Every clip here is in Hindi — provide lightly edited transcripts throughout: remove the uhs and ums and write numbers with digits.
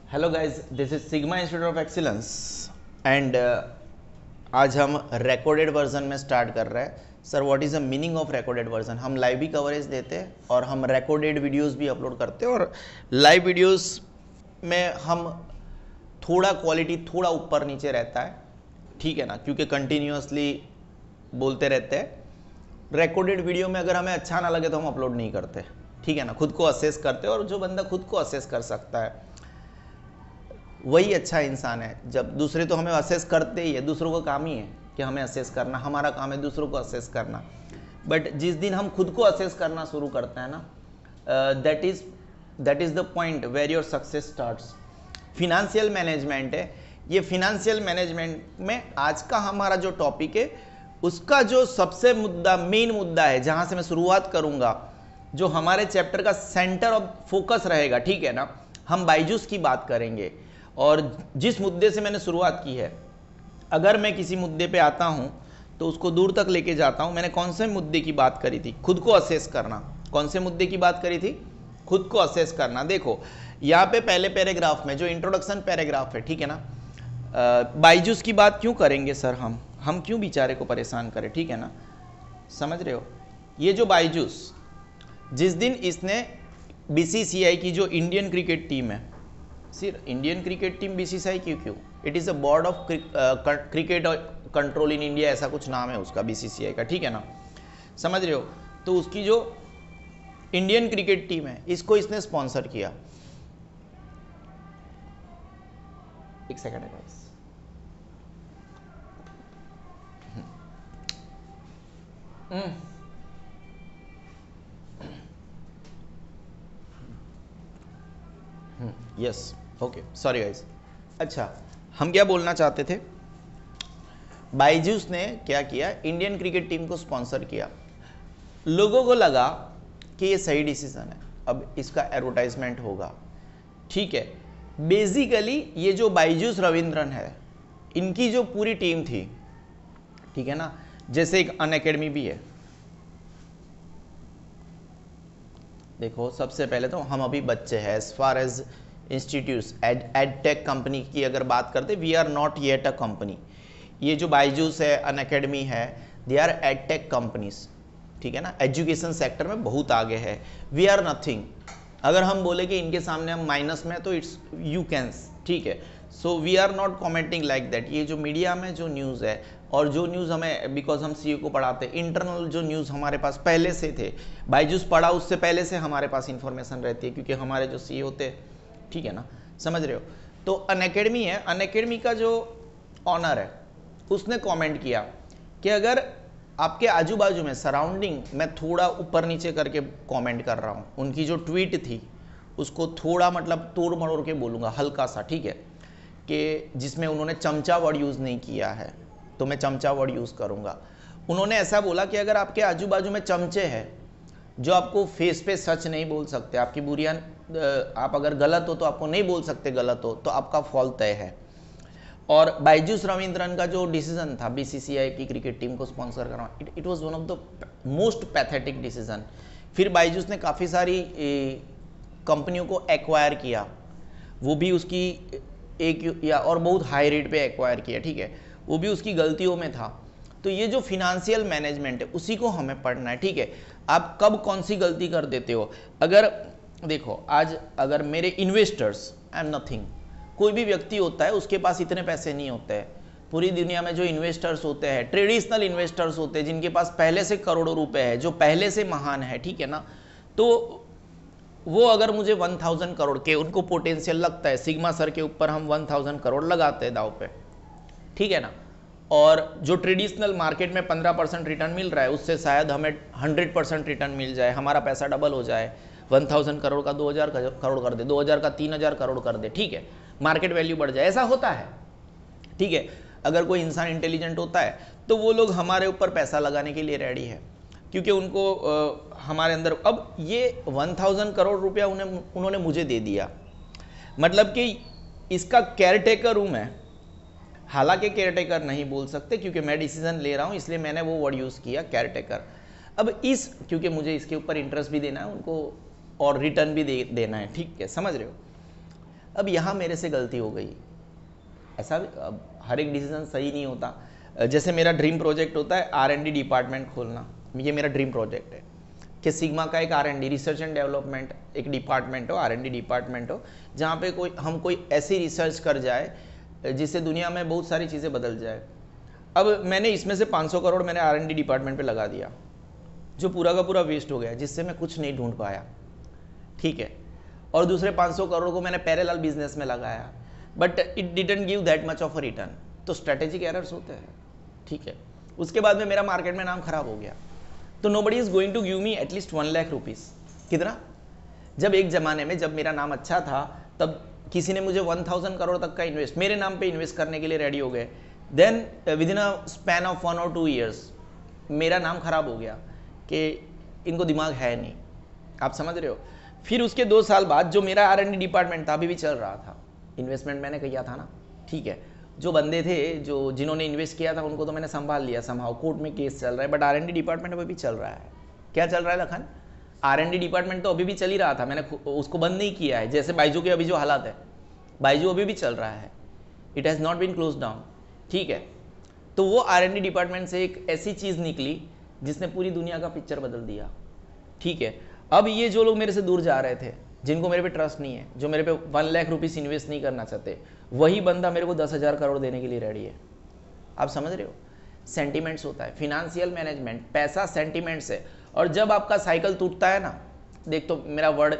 Hello guys, this is Sigma Institute of Excellence and आज हम रिकॉर्डेड वर्जन में स्टार्ट कर रहे हैं। Sir, what is the meaning of recorded version? हम लाइव भी कवरेज देते हैं और हम रिकॉर्डेड वीडियोस भी अपलोड करते हैं, और लाइव वीडियोस में हम थोड़ा क्वालिटी थोड़ा ऊपर नीचे रहता है, ठीक है ना, क्योंकि कंटिन्यूसली बोलते रहते हैं। रिकॉर्डेड वीडियो में अगर हमें अच्छा ना लगे तो हम अपलोड नहीं करते, ठीक है ना, खुद को असेस करते हैं, और जो बंदा खुद को असेस कर सकता है वही अच्छा इंसान है। जब दूसरे तो हमें असेस करते ही है, दूसरों का काम ही है कि हमें असेस करना, हमारा काम है दूसरों को असेस करना। बट जिस दिन हम खुद को असेस करना शुरू करते हैं ना, that is the point where your success starts. Financial management है ये। फिनेंशियल मैनेजमेंट में आज का हमारा जो टॉपिक है, उसका जो सबसे मेन मुद्दा है, जहां से मैं शुरुआत करूंगा, जो हमारे चैप्टर का सेंटर ऑफ फोकस रहेगा, ठीक है ना, हम बायजूस की बात करेंगे। और जिस मुद्दे से मैंने शुरुआत की है, अगर मैं किसी मुद्दे पे आता हूं तो उसको दूर तक लेके जाता हूं। मैंने कौन से मुद्दे की बात करी थी? खुद को असेस करना। कौन से मुद्दे की बात करी थी? खुद को असेस करना। देखो यहाँ पे पहले पैराग्राफ में जो इंट्रोडक्शन पैराग्राफ है, ठीक है ना, बायजूस की बात क्यों करेंगे सर? हम क्यों बेचारे को परेशान करें, ठीक है ना, समझ रहे हो? ये जो बायजूस, जिस दिन इसने बीसीसीआई की जो इंडियन क्रिकेट टीम है, सिर्फ इंडियन क्रिकेट टीम बीसीसीआई क्यों? It is a board of cricket control in India, ऐसा कुछ नाम है उसका, बीसीसीआई का, ठीक है ना, समझ रहे हो? तो उसकी जो इंडियन क्रिकेट टीम है, इसको इसने स्पॉन्सर किया। एक सेकंड है guys. Yes, okay, sorry guys. अच्छा, हम क्या बोलना चाहते थे? बायजूस ने क्या किया? इंडियन क्रिकेट टीम को स्पॉन्सर किया। लोगों को लगा कि ये सही डिसीजन है, अब इसका एडवर्टाइजमेंट होगा, ठीक है। बेसिकली ये जो बायजूस रविंद्रन है, इनकी जो पूरी टीम थी, ठीक है ना, जैसे एक अनअकैडमी भी है। देखो, सबसे पहले तो हम अभी बच्चे हैं। As far as institutes, edtech company की अगर बात करते, we are not yet a company. ये जो बायजूस है, अनअकैडमी है, दे आर एडटेक कंपनीज, ठीक है ना, एजुकेशन सेक्टर में बहुत आगे है। We are nothing. अगर हम बोले कि इनके सामने हम माइनस में, तो इट्स यू कैन, ठीक है। So we are not commenting like that. ये जो मीडिया में जो न्यूज़ है, और जो न्यूज़ हमें, बिकॉज हम सीईओ को पढ़ाते, इंटरनल जो न्यूज़ हमारे पास पहले से थे, बायजूस पढ़ा उससे पहले से हमारे पास इंफॉर्मेशन रहती है, क्योंकि हमारे जो सीईओ थे, ठीक है ना, समझ रहे हो? तो अनअकैडमी है, अनअकैडमी का जो ऑनर है, उसने कमेंट किया कि अगर आपके आजू बाजू में सराउंडिंग, मैं थोड़ा ऊपर नीचे करके कमेंट कर रहा हूँ, उनकी जो ट्वीट थी उसको थोड़ा मतलब तोड़ मरोड़ के बोलूँगा, हल्का सा, ठीक है, कि जिसमें उन्होंने चमचा वर्ड यूज़ नहीं किया है, तो मैं चमचा वर्ड यूज़ करूँगा। उन्होंने ऐसा बोला कि अगर आपके आजू बाजू में चमचे हैं जो आपको फेस पे सच नहीं बोल सकते, आपकी बुरियां, आप अगर गलत हो तो आपको नहीं बोल सकते गलत हो, तो आपका फॉल तय है। और बायजूस रविंद्रन का जो डिसीजन था बीसीसीआई की क्रिकेट टीम को स्पॉन्सर करना, it was one of the most pathetic decision. फिर बायजूस ने काफ़ी सारी कंपनियों को एक्वायर किया, वो भी उसकी एक या और बहुत हाई रेट पे एक्वायर किया, ठीक है, वो भी उसकी गलतियों में था। तो ये जो फिनेंशियल मैनेजमेंट है, उसी को हमें पढ़ना है, ठीक है। आप कब कौन सी गलती कर देते हो? अगर देखो, आज अगर मेरे इन्वेस्टर्स, आई एम नथिंग, कोई भी व्यक्ति होता है, उसके पास इतने पैसे नहीं होते हैं। पूरी दुनिया में जो इन्वेस्टर्स होते हैं, ट्रेडिशनल इन्वेस्टर्स होते हैं, जिनके पास पहले से करोड़ों रुपए है, जो पहले से महान है, ठीक है ना, तो वो अगर मुझे 1000 करोड़ के, उनको पोटेंशियल लगता है, सिग्मा सर के ऊपर हम 1000 करोड़ लगाते हैं दाव पे, ठीक है ना, और जो ट्रेडिशनल मार्केट में 15% रिटर्न मिल रहा है, उससे शायद हमें 100% रिटर्न मिल जाए, हमारा पैसा डबल हो जाए। 1000 करोड़ का 2000 करोड़ कर दे, 2000 का 3000 करोड़ कर दे, ठीक है, मार्केट वैल्यू बढ़ जाए, ऐसा होता है, ठीक है। अगर कोई इंसान इंटेलिजेंट होता है तो वो लोग हमारे ऊपर पैसा लगाने के लिए रेडी है, क्योंकि उनको हमारे अंदर, अब ये 1000 करोड़ रुपया उन्होंने मुझे दे दिया, मतलब कि इसका केयर टेकर हूँ मैं। हालांकि केयर टेकर नहीं बोल सकते, क्योंकि मैं डिसीजन ले रहा हूँ, इसलिए मैंने वो वर्ड यूज़ किया, केयर टेकर। अब क्योंकि मुझे इसके ऊपर इंटरेस्ट भी देना है उनको, और रिटर्न भी देना है, ठीक है, समझ रहे हो? अब यहाँ मेरे से गलती हो गई। ऐसा अब हर एक डिसीजन सही नहीं होता। जैसे मेरा ड्रीम प्रोजेक्ट होता है R&D डिपार्टमेंट खोलना, ये मेरा ड्रीम प्रोजेक्ट है कि सिग्मा का एक R&D रिसर्च एंड डेवलपमेंट एक डिपार्टमेंट हो, R&D डिपार्टमेंट हो, जहाँ पे कोई ऐसी रिसर्च कर जाए जिससे दुनिया में बहुत सारी चीज़ें बदल जाए। अब मैंने इसमें से 500 करोड़ मैंने R&D डिपार्टमेंट पे लगा दिया, जो पूरा का पूरा वेस्ट हो गया, जिससे मैं कुछ नहीं ढूंढ पाया, ठीक है। और दूसरे 500 करोड़ को मैंने पैरेलल बिजनेस में लगाया, but it didn't give that much of a return. तो स्ट्रेटेजिक एरर्स होते हैं, ठीक है। उसके बाद में मेरा मार्केट में नाम खराब हो गया, तो nobody is going to give me at least 1 lakh rupees. कितना? जब एक ज़माने में जब मेरा नाम अच्छा था, तब किसी ने मुझे 1000 करोड़ तक का इन्वेस्ट मेरे नाम पे इन्वेस्ट करने के लिए रेडी हो गए। Then within a span of 1 और 2 ईयर्स मेरा नाम खराब हो गया कि इनको दिमाग है नहीं, आप समझ रहे हो। फिर उसके 2 साल बाद जो मेरा R&D डिपार्टमेंट था अभी भी चल रहा था, इन्वेस्टमेंट मैंने किया था ना, ठीक है। जो बंदे थे जिन्होंने इन्वेस्ट किया था उनको तो मैंने संभाल लिया, समहाउ कोर्ट में केस चल रहा है, बट R&D डिपार्टमेंट अभी भी चल रहा है। क्या चल रहा है लखन? R&D डिपार्टमेंट तो अभी भी चल ही रहा था, मैंने उसको बंद नहीं किया है। जैसे बाइजू के अभी जो हालात है, बाइजू अभी भी चल रहा है, it has not been close down, ठीक है। तो वो R&D डिपार्टमेंट से एक ऐसी चीज़ निकली जिसने पूरी दुनिया का पिक्चर बदल दिया, ठीक है। अब ये जो लोग मेरे से दूर जा रहे थे, जिनको मेरे पे ट्रस्ट नहीं है, जो मेरे पे 1 लाख रुपीज़ इन्वेस्ट नहीं करना चाहते, वही बंदा मेरे को 10,000 करोड़ देने के लिए रेडी है। आप समझ रहे हो? सेंटिमेंट्स होता है, फिनेंशियल मैनेजमेंट, पैसा सेंटिमेंट्स है। और जब आपका साइकिल टूटता है ना, देख तो मेरा वर्ड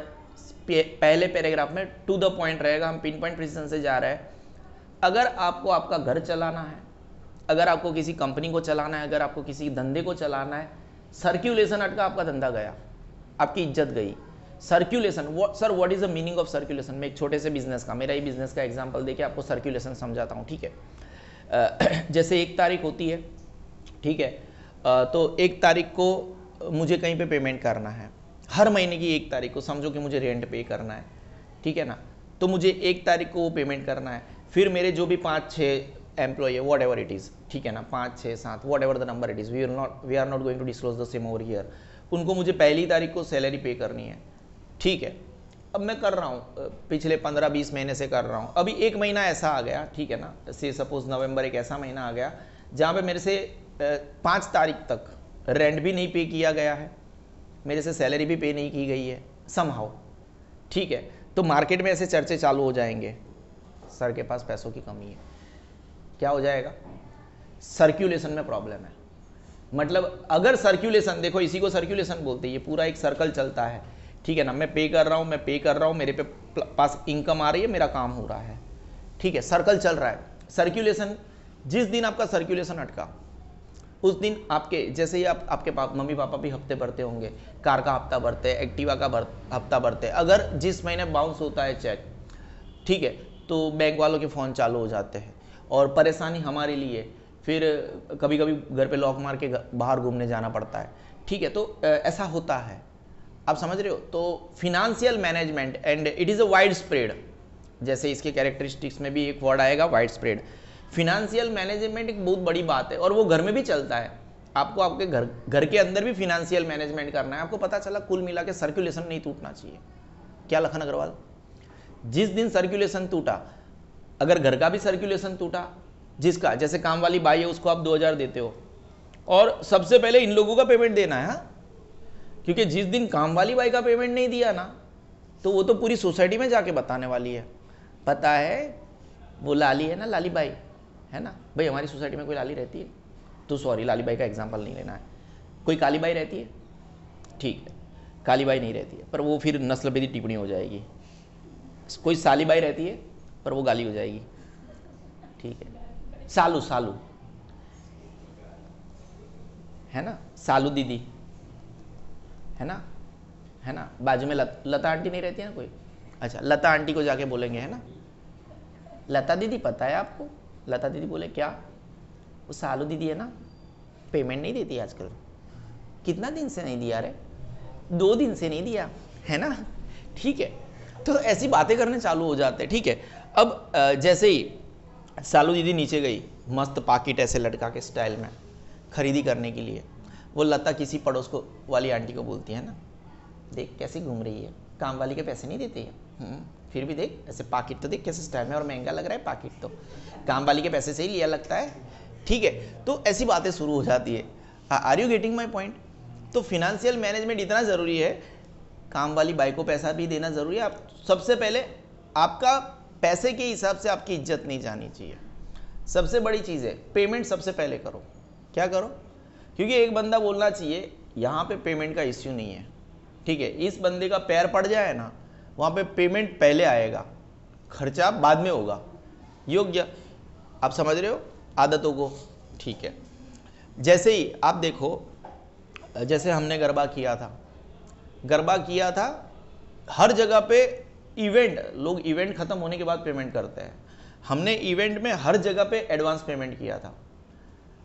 पहले पैराग्राफ में टू द पॉइंट रहेगा, हम पिन पॉइंट प्रिसीजन से जा रहे हैं। अगर आपको आपका घर चलाना है, अगर आपको किसी कंपनी को चलाना है, अगर आपको किसी धंधे को चलाना है, सर्क्यूलेशन अटका, आपका धंधा गया, आपकी इज्जत गई। Circulation, sir what is the meaning of circulation? मैं एक छोटे से बिजनेस का, मेरा ही बिजनेस का एग्जांपल देके आपको सर्क्यूलेशन समझाता हूँ, ठीक है। जैसे 1 तारीख होती है, ठीक है, तो 1 तारीख को मुझे कहीं पे पेमेंट करना है, हर महीने की 1 तारीख को, समझो कि मुझे रेंट पे करना है, ठीक है ना। तो मुझे 1 तारीख को वो पेमेंट करना है। फिर मेरे जो भी 5-6 एम्प्लॉय है, वॉट एवर इट इज़, ठीक है ना, 5, 6, 7, whatever the number it is, we are not going to disclose the same over here, उनको मुझे पहली तारीख को सैलरी पे करनी है, ठीक है। अब मैं कर रहा हूँ, पिछले 15-20 महीने से कर रहा हूँ। अभी 1 महीना ऐसा आ गया, ठीक है ना, से सपोज नवंबर एक ऐसा महीना आ गया जहाँ पे मेरे से 5 तारीख तक रेंट भी नहीं पे किया गया है, मेरे से सैलरी भी पे नहीं की गई है समहाउ, ठीक है। तो मार्केट में ऐसे चर्चे चालू हो जाएंगे, सर के पास पैसों की कमी है। क्या हो जाएगा? सर्क्यूलेशन में प्रॉब्लम है। मतलब अगर सर्क्यूलेशन, देखो इसी को सर्क्यूलेशन बोलते हैं, ये पूरा एक सर्कल चलता है, ठीक है ना। मैं पे कर रहा हूँ, मेरे पे पास इनकम आ रही है, मेरा काम हो रहा है, ठीक है, सर्कल चल रहा है। सर्क्यूलेशन, जिस दिन आपका सर्क्यूलेशन अटका, उस दिन आपके जैसे ही आपके मम्मी पापा भी हफ्ते भरते होंगे, कार का हफ्ता भरते हैं, एक्टिवा का हफ्ता भरते हैं। अगर जिस महीने बाउंस होता है चेक, ठीक है, तो बैंक वालों के फ़ोन चालू हो जाते हैं और परेशानी हमारे लिए, फिर कभी कभी घर पे लॉक मार के बाहर घूमने जाना पड़ता है, ठीक है। तो ऐसा होता है, आप समझ रहे हो। तो financial management, and it is a wide spread, जैसे इसके कैरेक्टरिस्टिक्स में भी एक वर्ड आएगा, वाइड स्प्रेड। फिनेंशियल मैनेजमेंट एक बहुत बड़ी बात है और वो घर में भी चलता है। आपको आपके घर के अंदर भी फिनेंशियल मैनेजमेंट करना है। आपको पता चला कुल मिला के सर्कुलेशन नहीं टूटना चाहिए। क्या लखन अग्रवाल? जिस दिन सर्कुलेशन टूटा, अगर घर का भी सर्कुलेशन टूटा, जिसका जैसे काम वाली बाई है उसको आप 2000 देते हो, और सबसे पहले इन लोगों का पेमेंट देना है, हाँ? क्योंकि जिस दिन काम वाली बाई का पेमेंट नहीं दिया ना, तो वो तो पूरी सोसाइटी में जाके बताने वाली है, पता है वो लाली है ना, लाली बाई है ना भाई, हमारी सोसाइटी में कोई लाली रहती है, तो सॉरी लाली बाई का एग्जांपल नहीं लेना है, कोई काली बाई रहती है, ठीक है, काली बाई नहीं रहती है, पर वो फिर नस्लभेदी टिप्पणी हो जाएगी। कोई साली बाई रहती है पर वो गाली हो जाएगी, ठीक है। सालू, सालू है ना, सालू दीदी है ना, है ना। बाजू में लता आंटी नहीं रहती है ना कोई, अच्छा लता आंटी को जाके बोलेंगे, है ना, लता दीदी पता है आपको? लता दीदी बोले क्या? वो सालू दीदी है ना, पेमेंट नहीं देती आजकल। कितना दिन से नहीं दिया रे? 2 दिन से नहीं दिया, है ना, ठीक है। तो ऐसी बातें करने चालू हो जाते हैं, ठीक है। अब जैसे ही सालू दीदी नीचे गई, मस्त पाकिट ऐसे लटका के स्टाइल में खरीदी करने के लिए, वो लता किसी पड़ोस को वाली आंटी को बोलती है ना, देख कैसी घूम रही है, काम वाली के पैसे नहीं देती है, फिर भी देख ऐसे पाकिट तो देख कैसे स्टाइल में, और महंगा लग रहा है पाकिट तो, काम वाली के पैसे से ही लिया लगता है, ठीक है। तो ऐसी बातें शुरू हो जाती है। Are you getting my point? तो फिनेंशियल मैनेजमेंट इतना ज़रूरी है, काम वाली बाई को पैसा भी देना ज़रूरी है। आप सबसे पहले आपका पैसे के हिसाब से आपकी इज्जत नहीं जानी चाहिए। सबसे बड़ी चीज़ है पेमेंट सबसे पहले करो। क्या करो? क्योंकि एक बंदा बोलना चाहिए यहाँ पे पेमेंट का इश्यू नहीं है, ठीक है, इस बंदे का पैर पड़ जाए ना, वहाँ पे पेमेंट पहले आएगा, खर्चा बाद में होगा। योग्य, आप समझ रहे हो आदतों को, ठीक है। जैसे ही आप देखो, जैसे हमने गरबा किया था, हर जगह पे इवेंट, लोग इवेंट खत्म होने के बाद पेमेंट करते हैं। हमने इवेंट में हर जगह पे एडवांस पेमेंट किया था,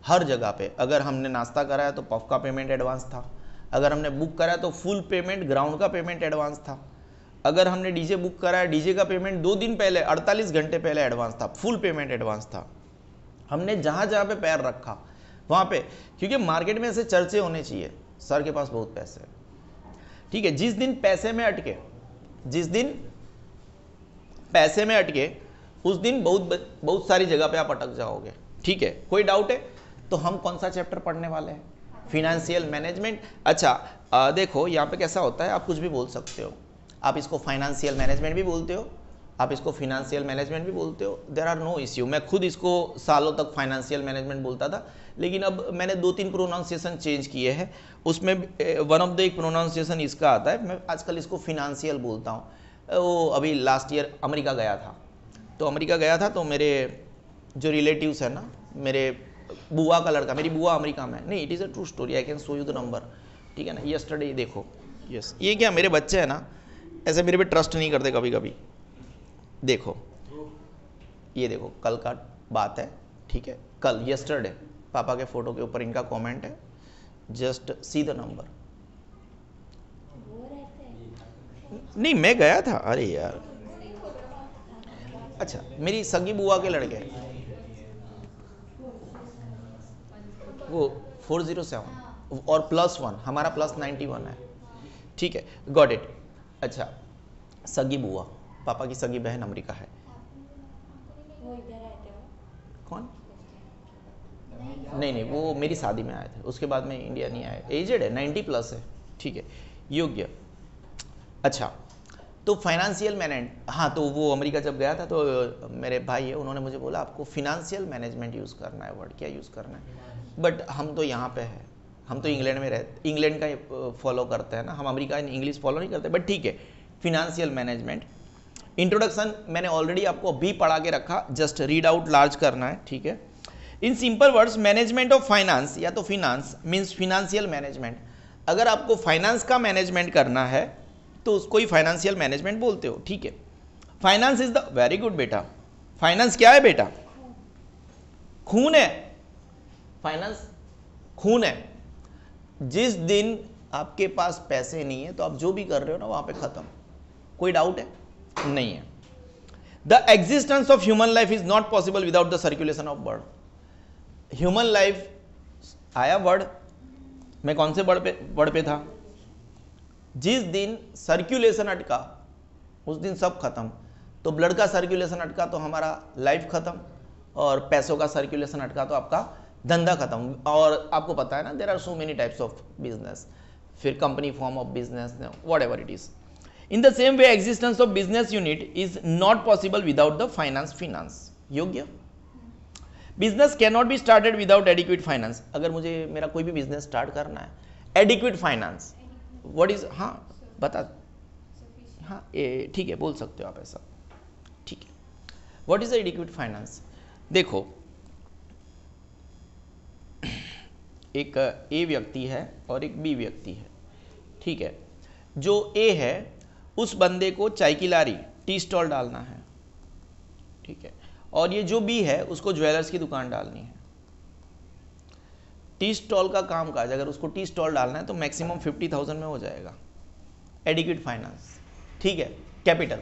हर जगह पे। अगर हमने नाश्ता कराया तो पफ का पेमेंट एडवांस था, अगर हमने बुक कराया तो फुल पेमेंट ग्राउंड का पेमेंट एडवांस था, अगर हमने डीजे बुक कराया डीजे का पेमेंट 2 दिन पहले 48 घंटे पहले एडवांस था, फुल पेमेंट एडवांस था। हमने जहाँ जहाँ पे पैर रखा वहाँ पे, क्योंकि मार्केट में ऐसे चर्चे होने चाहिए सर के पास बहुत पैसे हैं, ठीक है। जिस दिन पैसे में अटके उस दिन बहुत सारी जगह पे आप अटक जाओगे, ठीक है। कोई डाउट है? तो हम कौन सा चैप्टर पढ़ने वाले हैं? Financial management. अच्छा देखो यहाँ पे कैसा होता है, आप कुछ भी बोल सकते हो, आप इसको फाइनेंशियल मैनेजमेंट भी बोलते हो, आप इसको फिनेंशियल मैनेजमेंट भी बोलते हो, देयर आर नो इश्यू। मैं खुद इसको सालों तक फाइनेंशियल मैनेजमेंट बोलता था, लेकिन अब मैंने 2-3 प्रोनाउंसिएशन चेंज किए हैं। उसमें वन ऑफ द एक प्रोनाउंसिएशन इसका आता है, मैं आजकल इसको फिनेंशियल बोलता हूँ। वो अभी लास्ट ईयर अमेरिका गया था, तो मेरे जो रिलेटिव्स है ना, मेरे बुआ का लड़का, मेरी बुआ अमेरिका में, नहीं it is a true story, I can show you the number, ठीक है ना। यस्टरडे देखो, यस, ये क्या मेरे बच्चे हैं ना, ऐसे मेरे पे ट्रस्ट नहीं करते कभी कभी। देखो ये देखो, कल का बात है, ठीक है, कल यस्टरडे पापा के फोटो के ऊपर इनका कमेंट है, जस्ट सी द नंबर। नहीं मैं गया था, अरे यार, अच्छा मेरी सगी बुआ के लड़के, वो 407 और +1, हमारा +91 है, ठीक है, गॉट इट। अच्छा सगी बुआ, पापा की सगी बहन अमेरिका है। कौन? नहीं वो मेरी शादी में आए थे, उसके बाद में इंडिया नहीं आए। एजेड है, 90+ है, ठीक है, योग्य। अच्छा तो फाइनेंशियल मैनेजमेंट, हाँ, तो वो अमेरिका जब गया था तो मेरे भाई है, उन्होंने मुझे बोला आपको फिनेंशियल मैनेजमेंट यूज़ करना है, वर्ड क्या यूज़ करना है, बट हम तो यहाँ पे है, हम तो इंग्लैंड में रहते, इंग्लैंड का फॉलो करते हैं ना, हम अमेरिका इंग्लिश फॉलो नहीं करते, बट ठीक है। फिनेंशियल मैनेजमेंट इंट्रोडक्शन मैंने ऑलरेडी आपको अभी पढ़ा के रखा, जस्ट रीड आउट लार्ज करना है, ठीक है। In simple words, management of finance या तो फिनांस मीन्स फिनेंशियल मैनेजमेंट। अगर आपको फाइनेंस का मैनेजमेंट करना है तो उसको ही फाइनेंशियल मैनेजमेंट बोलते हो, ठीक है। Finance is the, very good बेटा, फाइनेंस क्या है बेटा? खून है, फाइनेंस खून है। जिस दिन आपके पास पैसे नहीं है तो आप जो भी कर रहे हो ना वहां पे खत्म। कोई डाउट है? नहीं है। The existence of human life is not possible without the circulation of blood. Human life आया वर्ड, मैं कौन से वर्ड पे था? जिस दिन सर्कुलेशन अटका उस दिन सब खत्म। तो ब्लड का सर्कुलेशन अटका तो हमारा लाइफ खत्म, और पैसों का सर्कुलेशन अटका तो आपका धंधा खत्म। और आपको पता है ना, there are so many types of business, फिर company form of business, whatever it is. In the same way existence of business unit is not possible without the finance. Yogya, business can not be started without adequate finance. अगर मुझे मेरा कोई भी बिजनेस स्टार्ट करना है, एडिक्वेट फाइनेंस व्हाट इज, हाँ बता, हाँ ठीक है बोल सकते हो आप ऐसा, ठीक है। What is adequate finance? देखो एक ए व्यक्ति है और एक बी व्यक्ति है, ठीक है। जो ए है उस बंदे को चाय की लारी, टी स्टॉल डालना है, ठीक है, और ये जो बी है उसको ज्वेलर्स की दुकान डालनी है। टी स्टॉल का काम काज, अगर उसको टी स्टॉल डालना है तो मैक्सिमम 50,000 में हो जाएगा। एडिक्वेट फाइनेंस, ठीक है, कैपिटल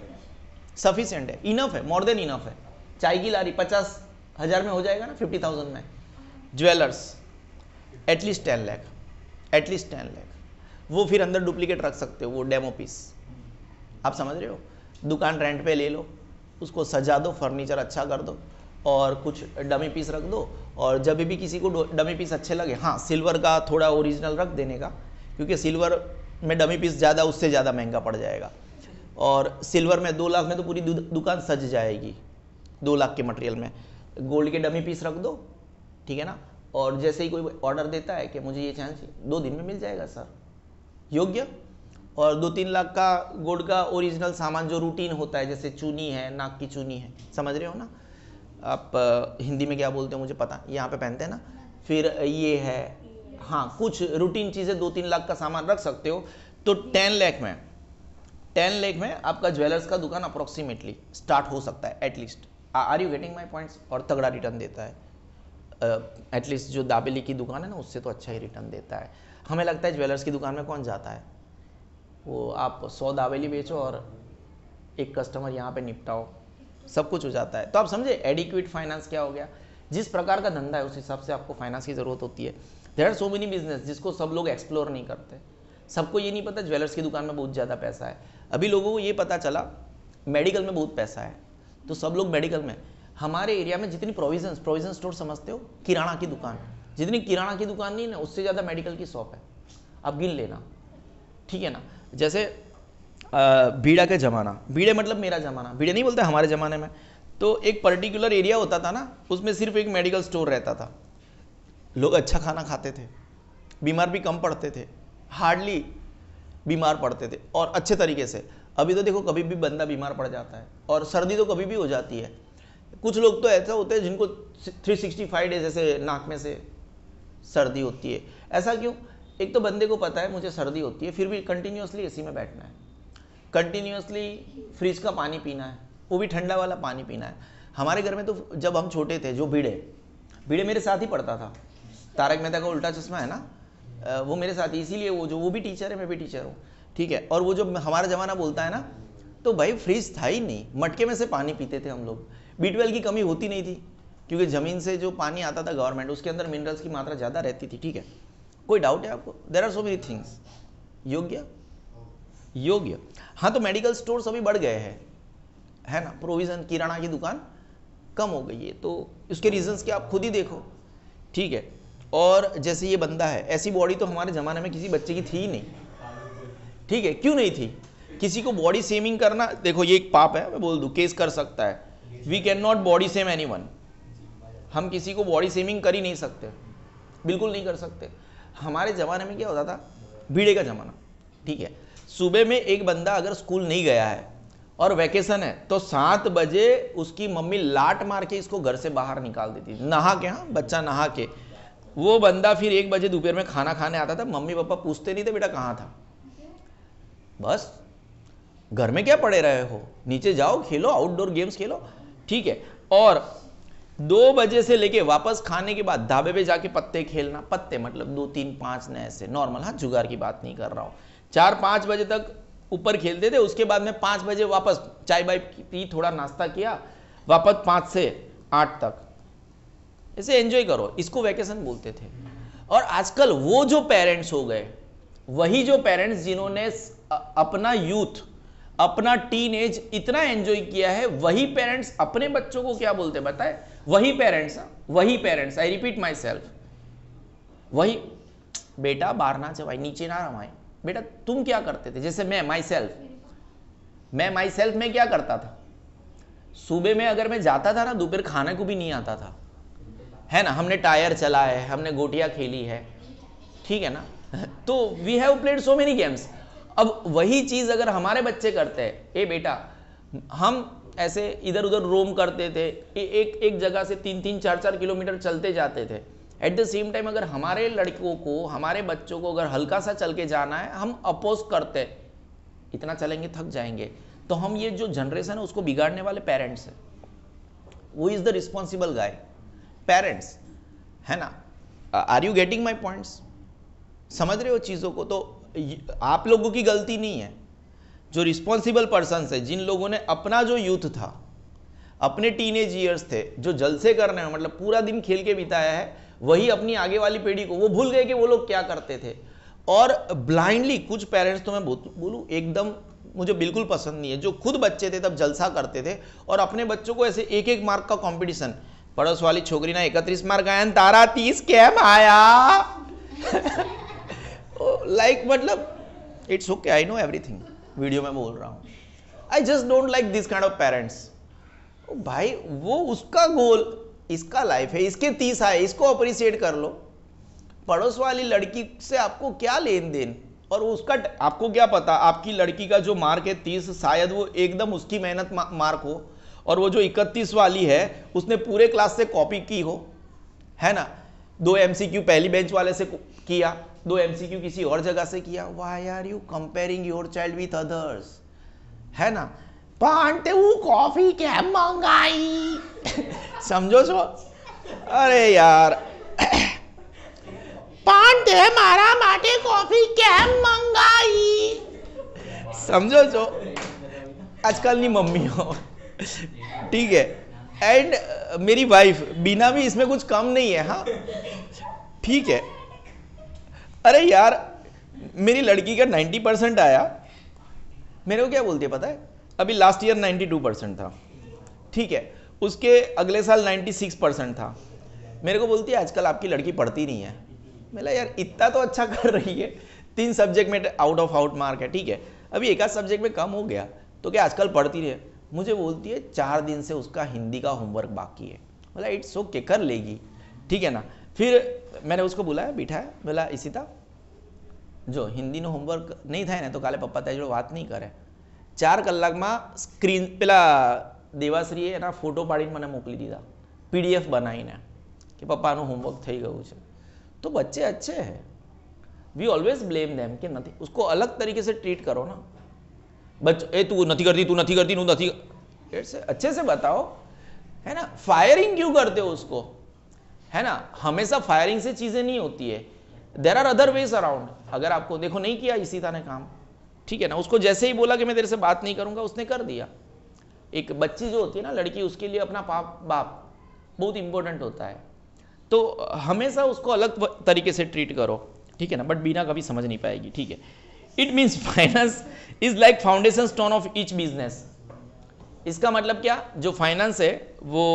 सफिशिएंट है, इनफ है, मोर देन इनफ है। चाय की लारी 50,000 में हो जाएगा ना, 50,000 में। Jewellers at least 10 lakh, at least 10 lakh. वो फिर अंदर डुप्लीकेट रख सकते हो, वो डेमो पीस, आप समझ रहे हो। दुकान रेंट पे ले लो, उसको सजा दो, फर्नीचर अच्छा कर दो और कुछ डमी पीस रख दो, और जब भी किसी को डमी पीस अच्छे लगे, हाँ सिल्वर का थोड़ा ओरिजिनल रख देने का, क्योंकि सिल्वर में डमी पीस ज़्यादा, उससे ज़्यादा महंगा पड़ जाएगा। और सिल्वर में 2 लाख में तो पूरी दुकान सज जाएगी, 2 लाख के मटेरियल में। गोल्ड के डमी पीस रख दो, ठीक है ना। और जैसे ही कोई ऑर्डर देता है कि मुझे ये चाहिए, 2 दिन में मिल जाएगा सर, योग्य। और 2-3 लाख का गोल्ड का ओरिजिनल सामान जो रूटीन होता है, जैसे चूनी है, नाक की चूनी है, समझ रहे हो ना आप, हिंदी में क्या बोलते हैं मुझे पता, यहाँ पे पहनते हैं ना, फिर ये है, हाँ कुछ रूटीन चीज़ें 2-3 लाख का सामान रख सकते हो। तो 10 लाख में आपका ज्वेलर्स का दुकान अप्रोक्सीमेटली स्टार्ट हो सकता है at least. Are you getting my points? और तगड़ा रिटर्न देता है, एटलीस्ट जो दाबेली की दुकान है ना, उससे तो अच्छा ही रिटर्न देता है। हमें लगता है ज्वेलर्स की दुकान में कौन जाता है, वो आप 100 दाबेली बेचो और एक कस्टमर यहाँ पे निपटाओ, सब कुछ हो जाता है। तो आप समझे एडिक्वेट फाइनेंस क्या हो गया। जिस प्रकार का धंधा है उस हिसाब से आपको फाइनेंस की ज़रूरत होती है। There are so many business जिसको सब लोग एक्सप्लोर नहीं करते। सबको ये नहीं पता ज्वेलर्स की दुकान में बहुत ज़्यादा पैसा है। अभी लोगों को ये पता चला मेडिकल में बहुत पैसा है, तो सब लोग मेडिकल में। हमारे एरिया में जितनी प्रोविजन स्टोर समझते हो, किराना की दुकान, जितनी किराना की दुकान नहीं ना, उससे ज़्यादा मेडिकल की शॉप है, आप गिन लेना, ठीक है ना। जैसे बीड़ा का ज़माना, बीड़े मतलब मेरा ज़माना, बीड़े नहीं बोलते हमारे ज़माने में, तो एक पर्टिकुलर एरिया होता था ना, उसमें सिर्फ एक मेडिकल स्टोर रहता था। लोग अच्छा खाना खाते थे, बीमार भी कम पड़ते थे, हार्डली बीमार पड़ते थे और अच्छे तरीके से। अभी तो देखो कभी भी बंदा बीमार पड़ जाता है, और सर्दी तो कभी भी हो जाती है। कुछ लोग तो ऐसा होते हैं जिनको 365 डेज ऐसे नाक में से सर्दी होती है। ऐसा क्यों? एक तो बंदे को पता है मुझे सर्दी होती है, फिर भी कंटिन्यूसली एसी में बैठना है, कंटिन्यूसली फ्रिज का पानी पीना है, वो भी ठंडा वाला पानी पीना है। हमारे घर में तो जब हम छोटे थे, जो बीड़े मेरे साथ ही पढ़ता था, तारक मेहता का उल्टा चश्मा है ना, वो मेरे साथ ही, इसीलिए वो भी टीचर है, मैं भी टीचर हूँ, ठीक है। और वो जो हमारा ज़माना बोलता है ना, तो भाई फ्रिज था ही नहीं, मटके में से पानी पीते थे हम लोग। B12 की कमी होती नहीं थी, क्योंकि ज़मीन से जो पानी आता था गवर्नमेंट, उसके अंदर मिनरल्स की मात्रा ज़्यादा रहती थी, ठीक है। कोई डाउट है आपको? There are so many things. योग्य। हाँ, तो मेडिकल स्टोर्स अभी बढ़ गए हैं, है ना। प्रोविज़न किराना की दुकान कम हो गई है, तो इसके रीजंस क्या आप खुद ही देखो, ठीक है। और जैसे ये बंदा है, ऐसी बॉडी तो हमारे ज़माने में किसी बच्चे की थी ही नहीं, ठीक है। क्यों नहीं थी? किसी को बॉडी शेमिंग करना, देखो ये एक पाप है, मैं बोल दूं, केस कर सकता है। We can not body shame anyone. हम किसी को बॉडी शेमिंग कर ही नहीं सकते, बिल्कुल नहीं कर सकते। हमारे ज़माने में क्या होता था, बीड़े का ज़माना, ठीक है। सुबह में एक बंदा अगर स्कूल नहीं गया है और वैकेशन है, तो 7 बजे उसकी मम्मी लाट मार के इसको घर से बाहर निकाल देती, नहा के, हाँ बच्चा नहा के। वो बंदा फिर 1 बजे दोपहर में खाना खाने आता था, मम्मी पापा पूछते नहीं थे बेटा कहाँ था, बस घर में क्या पड़े रहे हो, नीचे जाओ खेलो, आउटडोर गेम्स खेलो, ठीक है। और 2 बजे से लेके वापस खाने के बाद ढाबे पे जाके पत्ते खेलना, पत्ते मतलब 2, 3, 5 नए से नॉर्मल, हाँ जुगार की बात नहीं कर रहा हूँ। 4-5 बजे तक ऊपर खेलते थे, उसके बाद में 5 बजे वापस चाय बाय पी, थोड़ा नाश्ता किया, वापस 5 से 8 तक इसे एंजॉय करो, इसको वैकेशन बोलते थे। और आजकल वो जो पेरेंट्स हो गए, वही जो पेरेंट्स जिन्होंने अपना यूथ, अपना टीन एज इतना एंजॉय किया है, वही पेरेंट्स अपने बच्चों को क्या बोलते हैं बताए? वही parents, I repeat my self, वही बेटा बाहर ना चबाई, नीचे ना रमाए। बेटा तुम क्या करते थे? जैसे मैं माई सेल्फ में क्या करता था, सुबह में अगर मैं जाता था ना, दोपहर खाने को भी नहीं आता था, है ना। हमने टायर चला है, हमने गोटियां खेली है, ठीक है ना। तो we have played so many games. अब वही चीज अगर हमारे बच्चे करते हैं, ए बेटा, हम ऐसे इधर उधर रोम करते थे, एक जगह से 3-3, 4-4 किलोमीटर चलते जाते थे। एट द सेम टाइम अगर हमारे लड़कों को, हमारे बच्चों को अगर हल्का सा चल के जाना है, हम अपोज करते, इतना चलेंगे थक जाएंगे। तो हम ये जो जनरेशन है उसको बिगाड़ने वाले पेरेंट्स हैं। वो is the responsible guy, parents, है ना। Are you getting my points? समझ रहे हो चीज़ों को? तो आप लोगों की गलती नहीं है, जो रिस्पॉन्सिबल पर्सन्स है, जिन लोगों ने अपना जो यूथ था, अपने टीनेज ईयर्स थे, जो जलसे करने में, मतलब पूरा दिन खेल के बिताया है, वही अपनी आगे वाली पीढ़ी को वो भूल गए कि वो लोग क्या करते थे। और ब्लाइंडली कुछ पेरेंट्स, तो मैं बोलूँ एकदम मुझे बिल्कुल पसंद नहीं है। जो खुद बच्चे थे तब जलसा करते थे और अपने बच्चों को ऐसे एक एक मार्क का कंपटीशन, पड़ोस वाली छोकरी ना 31 मार्क आया, तारा 30 कैम आया। लाइक मतलब it's okay, I know everything, video में बोल रहा हूं। I just don't like this kind of parents. भाई वो उसका गोल, इसका लाइफ है, इसके 30 आए, इसको अप्रिशिएट कर लो। पड़ोस वाली लड़की से आपको क्या लेन देन, और उसका आपको क्या पता आपकी लड़की का जो मार्क है 30, शायद वो एकदम उसकी मेहनत मार्क हो, और वो जो 31 वाली है उसने पूरे क्लास से कॉपी की हो, है ना। 2 MCQ पहली बेंच वाले से किया, 2 MCQ किसी और जगह से किया। Why are you comparing your child with others, है ना। पांटे वो कॉफी क्या मंगाई। समझो सो, अरे यार पांटे मारा माटे कॉफी क्या मंगाई, समझो सो। आजकल नहीं मम्मी हो, ठीक है। एंड मेरी वाइफ बीना भी इसमें कुछ कम नहीं है, हाँ ठीक है। अरे यार मेरी लड़की का 90% आया, मेरे को क्या बोलती है पता है, अभी लास्ट ईयर 92% था, ठीक है, उसके अगले साल 96% था। मेरे को बोलती है आजकल आपकी लड़की पढ़ती नहीं है। मैंने यार इतना तो अच्छा कर रही है, 3 सब्जेक्ट में आउट ऑफ आउट मार्क है, ठीक है, अभी एक आध सब्जेक्ट में कम हो गया तो क्या आजकल पढ़ती रही है। मुझे बोलती है 4 दिन से उसका हिंदी का होमवर्क बाकी है। बोला इट्स ओके, कर लेगी, ठीक है ना। फिर मैंने उसको बुलाया, बिठाया, बोला इसी था जो हिंदी नो होमवर्क नहीं था ने तो काले पप्पा तेजो बात नहीं करे। 4 કલાકમાં સ્ક્રીન પેલા દેવાશ્રીએ એના ફોટો પાડીને મને મોકલી દીધા, PDF બનાવીને કે પપ્પાનું હોમવર્ક થઈ ગયું છે। तो बच्चे अच्छे हैं, वी ऑलवेज ब्लेम देम कि नहीं, उसको अलग तरीके से ट्रीट करो ना। ए तू नहीं करती, तू नहीं करती, तू नहीं, अच्छे से बताओ, है ना। फायरिंग क्यों करते हो उसको, है ना। हमेशा फायरिंग से चीजें नहीं होती है, there are other ways around. अगर आपको देखो नहीं किया इसी तरह काम, ठीक है ना, उसको जैसे ही बोला कि मैं तेरे से बात नहीं करूंगा उसने कर दिया। एक बच्ची जो होती है ना लड़की, उसके लिए अपना बाप बहुत इंपॉर्टेंट होता है, तो हमेशा उसको अलग तरीके से ट्रीट करो, ठीक है ना। बट बीना कभी समझ नहीं पाएगी, ठीक है। It means finance is like foundation stone of each business. इसका मतलब क्या, जो फाइनेंस है वो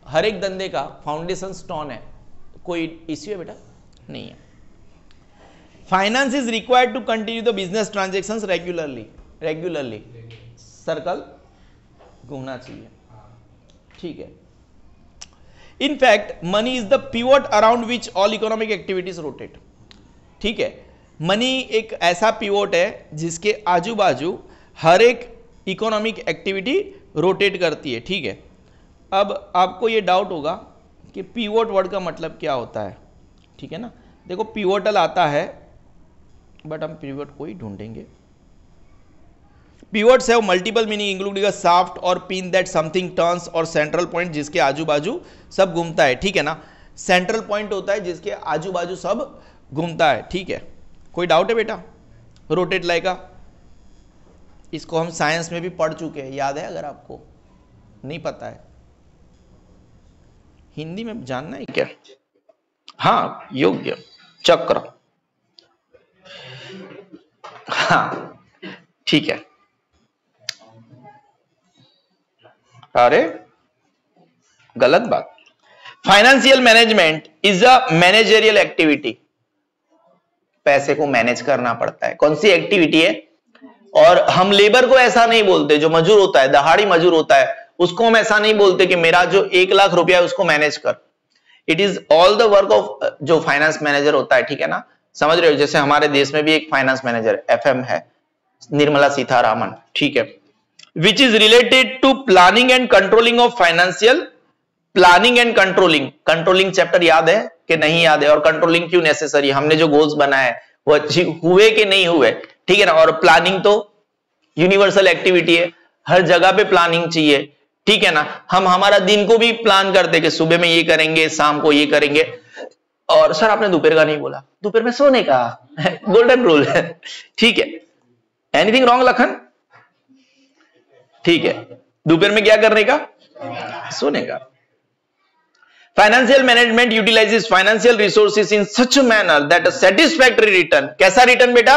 हर एक धंधे का फाउंडेशन स्टोन है। कोई इश्यू है बेटा? नहीं है। Finance is required to continue the business transactions regularly. Circle घूमना चाहिए, ठीक है। In fact, money is the pivot around which all economic activities rotate. ठीक है, मनी एक ऐसा पिवोट है जिसके आजू बाजू हर एक इकोनॉमिक एक्टिविटी रोटेट करती है, ठीक है। अब आपको ये डाउट होगा कि पिवोट वर्ड का मतलब क्या होता है, ठीक है ना। देखो पिवोटल आता है, बट हम पिवोट को ही ढूंढेंगे। Pivots have multiple meaning including a shaft or pin that something turns और central point जिसके आजू बाजू सब घूमता है, ठीक है ना। सेंट्रल पॉइंट होता है जिसके आजू बाजू सब घूमता है, ठीक है। कोई डाउट है बेटा? रोटेट लाइका, इसको हम साइंस में भी पढ़ चुके हैं, याद है? अगर आपको नहीं पता है, हिंदी में जानना है क्या? हाँ, योग्य चक्र, हाँ ठीक है। अरे गलत बात। Financial management is a managerial activity. पैसे को मैनेज करना पड़ता है। कौन सी एक्टिविटी है? और हम लेबर को ऐसा नहीं बोलते, जो मजदूर होता है, दहाड़ी मजदूर होता है, उसको हम ऐसा नहीं बोलते कि मेरा जो 1 लाख रुपया है उसको मैनेज कर। It is all the work of जो फाइनेंस मैनेजर होता है, ठीक है ना। समझ रहे हो? जैसे हमारे देश में भी एक फाइनेंस मैनेजर FM है, निर्मला सीतारामन, ठीक है। Which is related to planning and controlling of financial planning and controlling chapter याद है कि नहीं याद है? और कंट्रोलिंग क्यों नेसेसरी? हमने जो गोल्स बनाए वो अचीव हुए कि नहीं हुए, ठीक है ना। और प्लानिंग तो यूनिवर्सल एक्टिविटी है, हर जगह पे प्लानिंग चाहिए, ठीक है ना। हम हमारा दिन को भी प्लान करते कि सुबह में ये करेंगे, शाम को ये करेंगे। और सर आपने दोपहर का नहीं बोला, दोपहर में सोने का गोल्डन रूल है, ठीक है। Anything wrong Lakhan? ठीक है, दोपहर में क्या करने का? सोने का। Financial management utilises financial resources in such a manner that a satisfactory return. कैसा रिटर्न बेटा?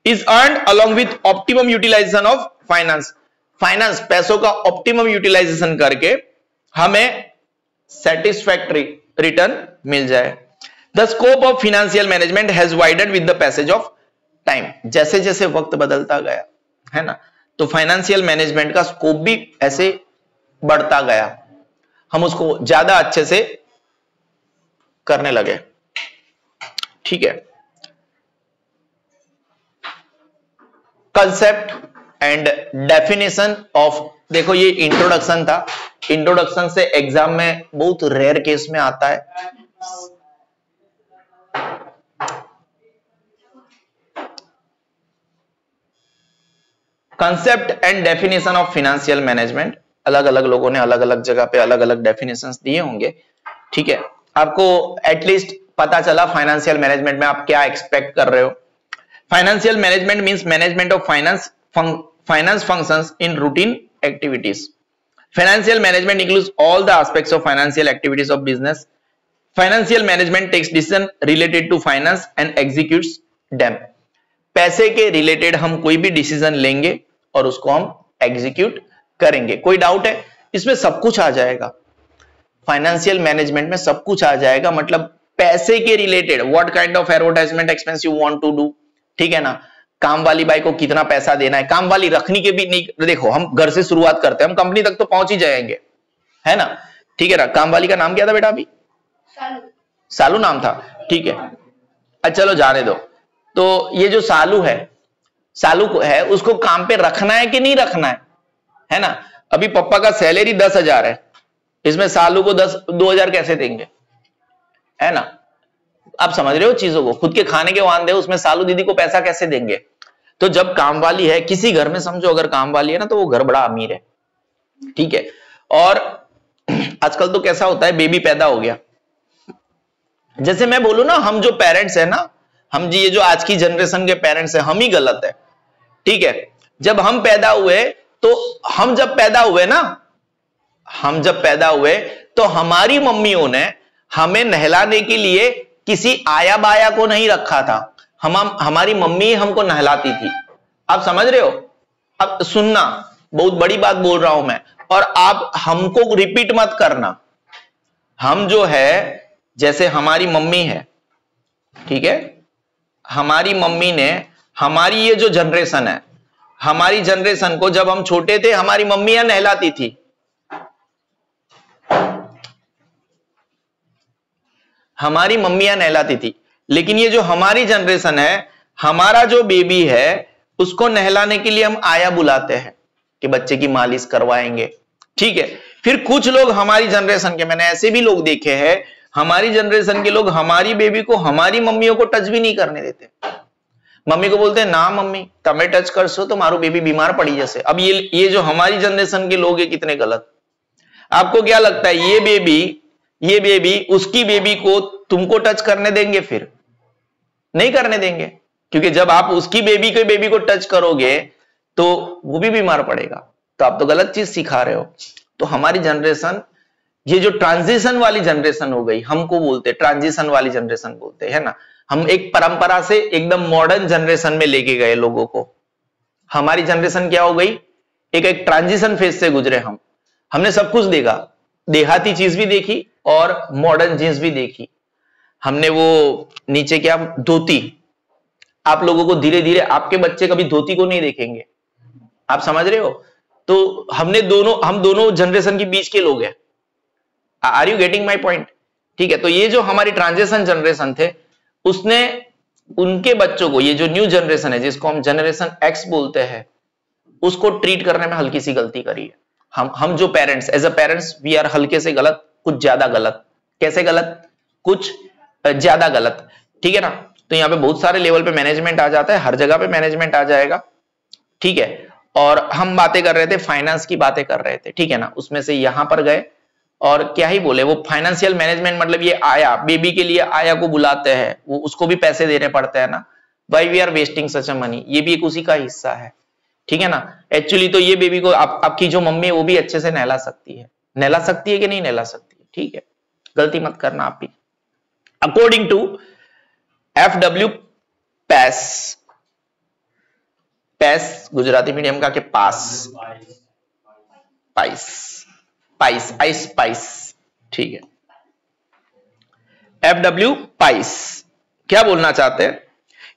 Is earned along with optimum utilisation of finance. Finance पैसों का ऑप्टिमम यूटिलाइजेशन करके हमें सेटिस्फैक्टरी रिटर्न मिल जाए। The scope of financial management has वाइडेड with the passage of time. जैसे जैसे वक्त बदलता गया है ना, तो फाइनेंशियल मैनेजमेंट का स्कोप भी ऐसे बढ़ता गया, हम उसको ज्यादा अच्छे से करने लगे। ठीक है, कंसेप्ट एंड डेफिनेशन ऑफ, देखो ये इंट्रोडक्शन था, इंट्रोडक्शन से एग्जाम में बहुत रेयर केस में आता है। Concept and definition of financial management, अलग अलग लोगों ने अलग अलग जगह पे अलग अलग डेफिनेशंस दिए होंगे। ठीक है, आपको एटलीस्ट पता चला फाइनेंशियल मैनेजमेंट में आप क्या एक्सपेक्ट कर रहे हो। Financial management means management of finance functions in routine activities. Financial management includes all the aspects of financial activities of business. Financial management takes decision related to finance and executes them. पैसे के रिलेटेड हम कोई भी डिसीजन लेंगे और उसको हम एग्जीक्यूट करेंगे। कोई डाउट है इसमें? सब कुछ आ जाएगा फाइनेंशियल मैनेजमेंट में, सब कुछ आ जाएगा। मतलब पैसे के related what kind of advertisement expense you want to do, ठीक है ना, काम वाली बाई को कितना पैसा देना है, काम वाली रखनी के भी नहीं। देखो हम घर से शुरुआत करते हैं, हम कंपनी तक तो पहुंच ही जाएंगे, है ना, ठीक है ना। काम वाली का नाम क्या था बेटा? अभी सालू नाम था, ठीक है। अच्छा चलो जाने दो। तो ये जो सालू है उसको काम पे रखना है कि नहीं रखना है ना। अभी पप्पा का सैलरी 10,000 है, इसमें सालू को 2,000 कैसे देंगे, है ना। आप समझ रहे हो चीजों को, खुद के खाने के वांदे, उसमें सालू दीदी को पैसा कैसे देंगे। तो जब काम वाली है किसी घर में, समझो अगर काम वाली है ना, तो वो घर बड़ा अमीर है, ठीक है। और आजकल तो कैसा होता है, बेबी पैदा हो गया, जैसे मैं बोलूं ना, हम जो पेरेंट्स है ना, हम जी ये जो आज की जनरेशन के पेरेंट्स है, हम ही गलत है, ठीक है। जब हम पैदा हुए तो हम जब पैदा हुए तो हमारी मम्मियों ने हमें नहलाने के लिए किसी आया बाया को नहीं रखा था, हमारी मम्मी हमको नहलाती थी। आप समझ रहे हो? अब सुनना, बहुत बड़ी बात बोल रहा हूं मैं, और आप हमको रिपीट मत करना। हम जो है, जैसे हमारी मम्मी है, ठीक है, हमारी मम्मी ने, हमारी ये जो जनरेशन है, हमारी जनरेशन को जब हम छोटे थे हमारी मम्मियां नहलाती थी, हमारी मम्मियां नहलाती थी। लेकिन ये जो हमारी जनरेशन है, हमारा जो बेबी है, उसको नहलाने के लिए हम आया बुलाते हैं कि बच्चे की मालिश करवाएंगे, ठीक है। फिर कुछ लोग हमारी जनरेशन के, मैंने ऐसे भी लोग देखे हैं, हमारी जनरेशन के लोग हमारी बेबी को, हमारी मम्मियों को टच भी नहीं करने देते। मम्मी को बोलते हैं ना मम्मी तमें टच कर सो तो मारो बेबी बीमार पड़ी जैसे। अब ये जो हमारी जनरेशन के लोग हैं कितने गलत। आपको क्या लगता है ये बेबी उसकी बेबी को तुमको टच करने देंगे? फिर नहीं करने देंगे, क्योंकि जब आप उसकी बेबी को टच करोगे तो वो भी बीमार पड़ेगा। तो आप तो गलत चीज सिखा रहे हो। तो हमारी जनरेशन, ये जो ट्रांजिशन वाली जनरेशन हो गई, हमको बोलते ट्रांजिशन वाली जनरेशन बोलते हैं ना। हम एक परंपरा से एकदम मॉडर्न जनरेशन में लेके गए लोगों को। हमारी जनरेशन क्या हो गई, एक ट्रांजिशन फेज से गुजरे हम। हमने सब कुछ देखा, देहाती चीज भी देखी और मॉडर्न चीज भी देखी। हमने वो नीचे क्या, धोती, आप लोगों को धीरे धीरे, आपके बच्चे कभी धोती को नहीं देखेंगे, आप समझ रहे हो। तो हम दोनों जनरेशन के बीच के लोग हैं। Are you getting my point? ठीक है। तो ये जो हमारी ट्रांजिशन जनरेशन थे, उसने उनके बच्चों को, ये जो न्यू जनरेशन है जिसको हम जनरेशन एक्स बोलते हैं, उसको ट्रीट करने में हल्की सी गलती करी है। हम जो parents, as a parents we are हल्के से गलत, कुछ ज्यादा गलत। कैसे गलत? कुछ ज्यादा गलत, ठीक है ना। तो यहाँ पे बहुत सारे लेवल पे मैनेजमेंट आ जाता है, हर जगह पे मैनेजमेंट आ जाएगा, ठीक है। और हम बातें कर रहे थे, फाइनेंस की बातें कर रहे थे, ठीक है ना। उसमें से यहां पर गए और क्या ही बोले, वो फाइनेंशियल मैनेजमेंट मतलब ये आया, बेबी के लिए आया को बुलाते हैं, वो उसको भी पैसे देने पड़ते हैं ना। Why we are wasting such a money, ये भी एक उसी का हिस्सा है, ठीक है ना। एक्चुअली तो ये बेबी को आपकी जो मम्मी है वो भी अच्छे से नहला सकती है कि नहीं नहला सकती है, ठीक है। गलती मत करना आप भी। अकॉर्डिंग टू FW Pace, पैस गुजराती मीडियम का के पास, पाइस, पाइस, आइस पाइस, ठीक है। FW पाइस क्या बोलना चाहते हैं?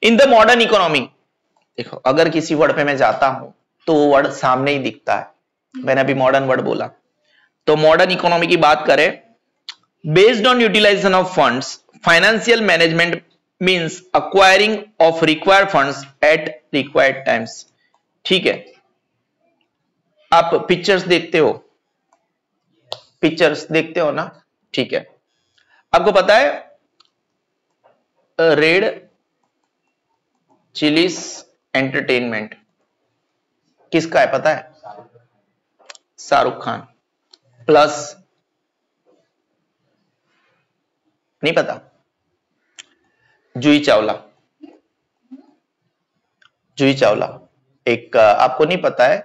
इन द मॉडर्न इकोनॉमी, देखो अगर किसी वर्ड पे मैं जाता हूं तो वो वर्ड सामने ही दिखता है, मैंने अभी मॉडर्न वर्ड बोला, तो मॉडर्न इकोनॉमी की बात करें, based on utilization of funds, financial management means acquiring of required funds at required times, ठीक है। आप पिक्चर्स देखते हो, पिक्चर्स देखते हो ना, ठीक है। आपको पता है रेड चिलीज एंटरटेनमेंट किसका है पता है? शाहरुख खान प्लस, नहीं पता? जूही चावला, जूही चावला एक आपको नहीं पता है,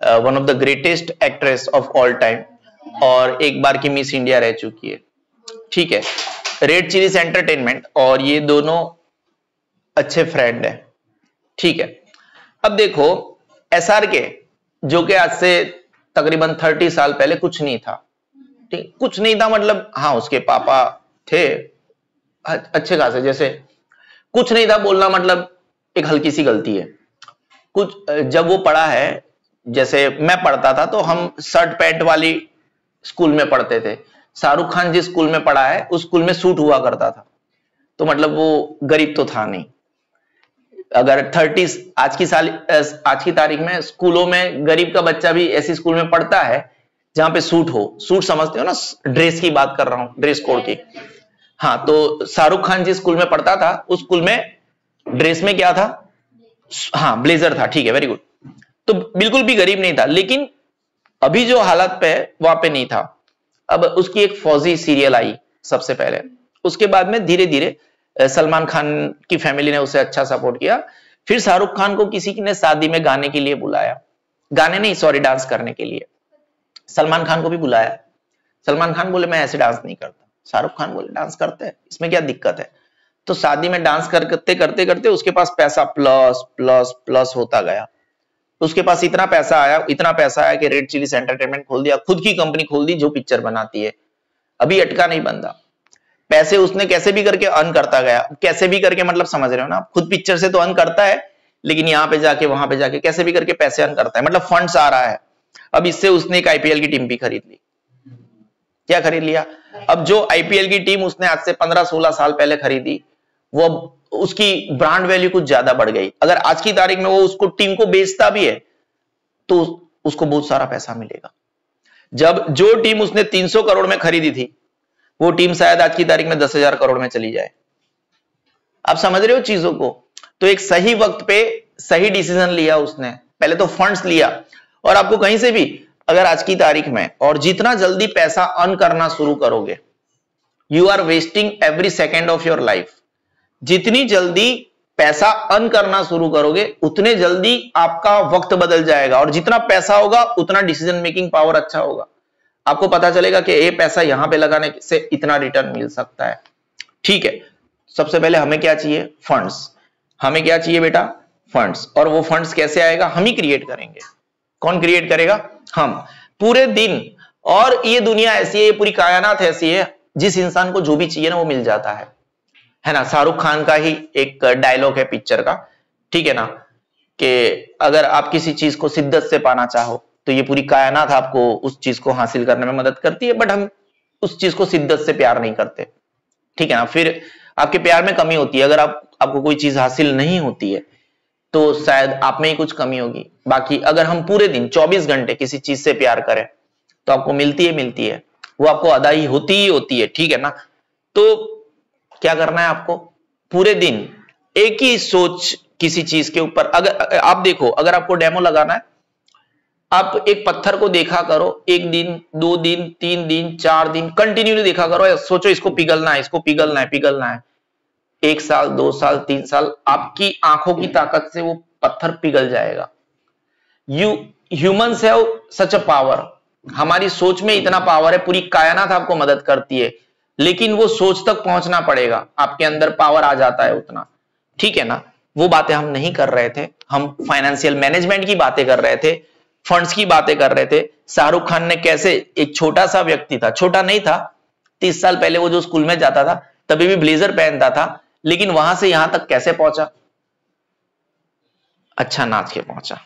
one of the greatest actress of all time, और एक बार की मिस इंडिया रह चुकी है, ठीक है। रेड चिलीज एंटरटेनमेंट और ये दोनों अच्छे फ्रेंड हैं, ठीक है। अब देखो SRK जो कि आज से तकरीबन 30 साल पहले कुछ नहीं था, ठीक, कुछ नहीं था मतलब हाँ उसके पापा थे अच्छे खासे, जैसे कुछ नहीं था बोलना मतलब एक हल्की सी गलती है। कुछ जब वो पढ़ा है, जैसे मैं पढ़ता था तो हम शर्ट पैंट वाली स्कूल में पढ़ते थे, शाहरुख खान जिस स्कूल में पढ़ा है उस स्कूल में सूट हुआ करता था, तो मतलब वो गरीब तो था नहीं। अगर 30 आज की तारीख में स्कूलों में गरीब का बच्चा भी ऐसी स्कूल में पढ़ता है जहां पे सूट हो, सूट समझते हो ना, ड्रेस की बात कर रहा हूं, ड्रेस कोड की। हाँ, तो शाहरुख खान जिस स्कूल में पढ़ता था उस स्कूल में ड्रेस में क्या था? हाँ, ब्लेजर था, ठीक है, वेरी गुड। तो बिल्कुल भी गरीब नहीं था, लेकिन अभी जो हालत पे वहां पे नहीं था। अब उसकी एक फौजी सीरियल आई सबसे पहले, उसके बाद में धीरे धीरे सलमान खान की फैमिली ने उसे अच्छा सपोर्ट किया। फिर शाहरुख खान को किसी ने शादी में गाने के लिए बुलाया, गाने नहीं सॉरी डांस करने के लिए। सलमान खान को भी बुलाया, सलमान खान बोले मैं ऐसे डांस नहीं करता, शाहरुख खान बोले डांस करते हैं, इसमें क्या दिक्कत है। तो शादी में डांस करते करते करते उसके पास पैसा प्लस प्लस प्लस होता गया। उसके पास इतना पैसा आया कि रेड चिलीज एंटरटेनमेंट खोल दिया, खुद की कंपनी खोल दी जो पिक्चर बनाती है। अभी अटका नहीं बंदा, पैसे उसने कैसे भी करके अर्न करता गया। कैसे भी करके मतलब समझ रहे हो ना, खुद पिक्चर से तो अर्न करता है, लेकिन यहाँ पे जाके वहां पे जाके कैसे भी करके पैसे अर्न करता है, मतलब फंड्स आ रहा है। अब इससे उसने एक IPL की टीम भी खरीद ली। क्या खरीद लिया? अब जो IPL की टीम उसने आज से 15-16 साल पहले खरीदी, वो उसकी ब्रांड वैल्यू कुछ ज्यादा बढ़ गई। अगर आज की तारीख में वो उसको टीम को बेचता भी है तो उसको बहुत सारा पैसा मिलेगा। जब जो टीम उसने 300 करोड़ में खरीदी थी, वो टीम शायद आज की तारीख में 10,000 करोड़ में चली जाए। आप समझ रहे हो चीजों को? तो एक सही वक्त पे सही डिसीजन लिया उसने, पहले तो फंड्स लिया। और आपको कहीं से भी अगर आज की तारीख में और जितना जल्दी पैसा अर्न करना शुरू करोगे, you are wasting every second of your life. जितनी जल्दी पैसा अर्न करना शुरू करोगे उतने जल्दी आपका वक्त बदल जाएगा, और जितना पैसा होगा उतना डिसीजन मेकिंग पावर अच्छा होगा। आपको पता चलेगा कि ये पैसा यहां पे लगाने से इतना रिटर्न मिल सकता है, ठीक है। सबसे पहले हमें क्या चाहिए? फंड्स। हमें क्या चाहिए बेटा? फंड्स। और वो फंड्स कैसे आएगा? हम ही क्रिएट करेंगे। कौन क्रिएट करेगा? हम, पूरे दिन। और ये दुनिया ऐसी है, ये पूरी कायनात ऐसी है, जिस इंसान को जो भी चाहिए ना वो मिल जाता है ना। शाहरुख खान का ही एक डायलॉग है पिक्चर का, ठीक है ना, कि अगर आप किसी चीज को शिद्दत से पाना चाहो तो ये पूरी कायनात आपको उस चीज को हासिल करने में मदद करती है, बट हम उस चीज को शिद्दत से प्यार नहीं करते, ठीक है ना। फिर आपके प्यार में कमी होती है। अगर आपको कोई चीज हासिल नहीं होती है तो शायद आप में ही कुछ कमी होगी। बाकी अगर हम पूरे दिन 24 घंटे किसी चीज से प्यार करें तो आपको मिलती है, वो आपको अदा ही होती है, ठीक है ना। तो क्या करना है आपको? पूरे दिन एक ही सोच किसी चीज के ऊपर। अगर आप देखो, अगर आपको डेमो लगाना है, आप एक पत्थर को देखा करो, 1 दिन 2 दिन 3 दिन 4 दिन कंटिन्यूली देखा करो, सोचो इसको पिघलना है, इसको पिघलना है। 1 साल 2 साल 3 साल आपकी आंखों की ताकत से वो पत्थर पिघल जाएगा। Humans have such a power. हमारी सोच में इतना पावर है, पूरी कायनात आपको मदद करती है, लेकिन वो सोच तक पहुंचना पड़ेगा। आपके अंदर पावर आ जाता है उतना, ठीक है ना। वो बातें हम नहीं कर रहे थे, हम फाइनेंशियल मैनेजमेंट की बातें कर रहे थे, फंड्स की बातें कर रहे थे। शाहरुख खान ने कैसे, एक छोटा सा व्यक्ति था, छोटा नहीं था, 30 साल पहले वो जो स्कूल में जाता था तभी भी ब्लेजर पहनता था, लेकिन वहां से यहां तक कैसे पहुंचा, अच्छा नाच के पहुंचा।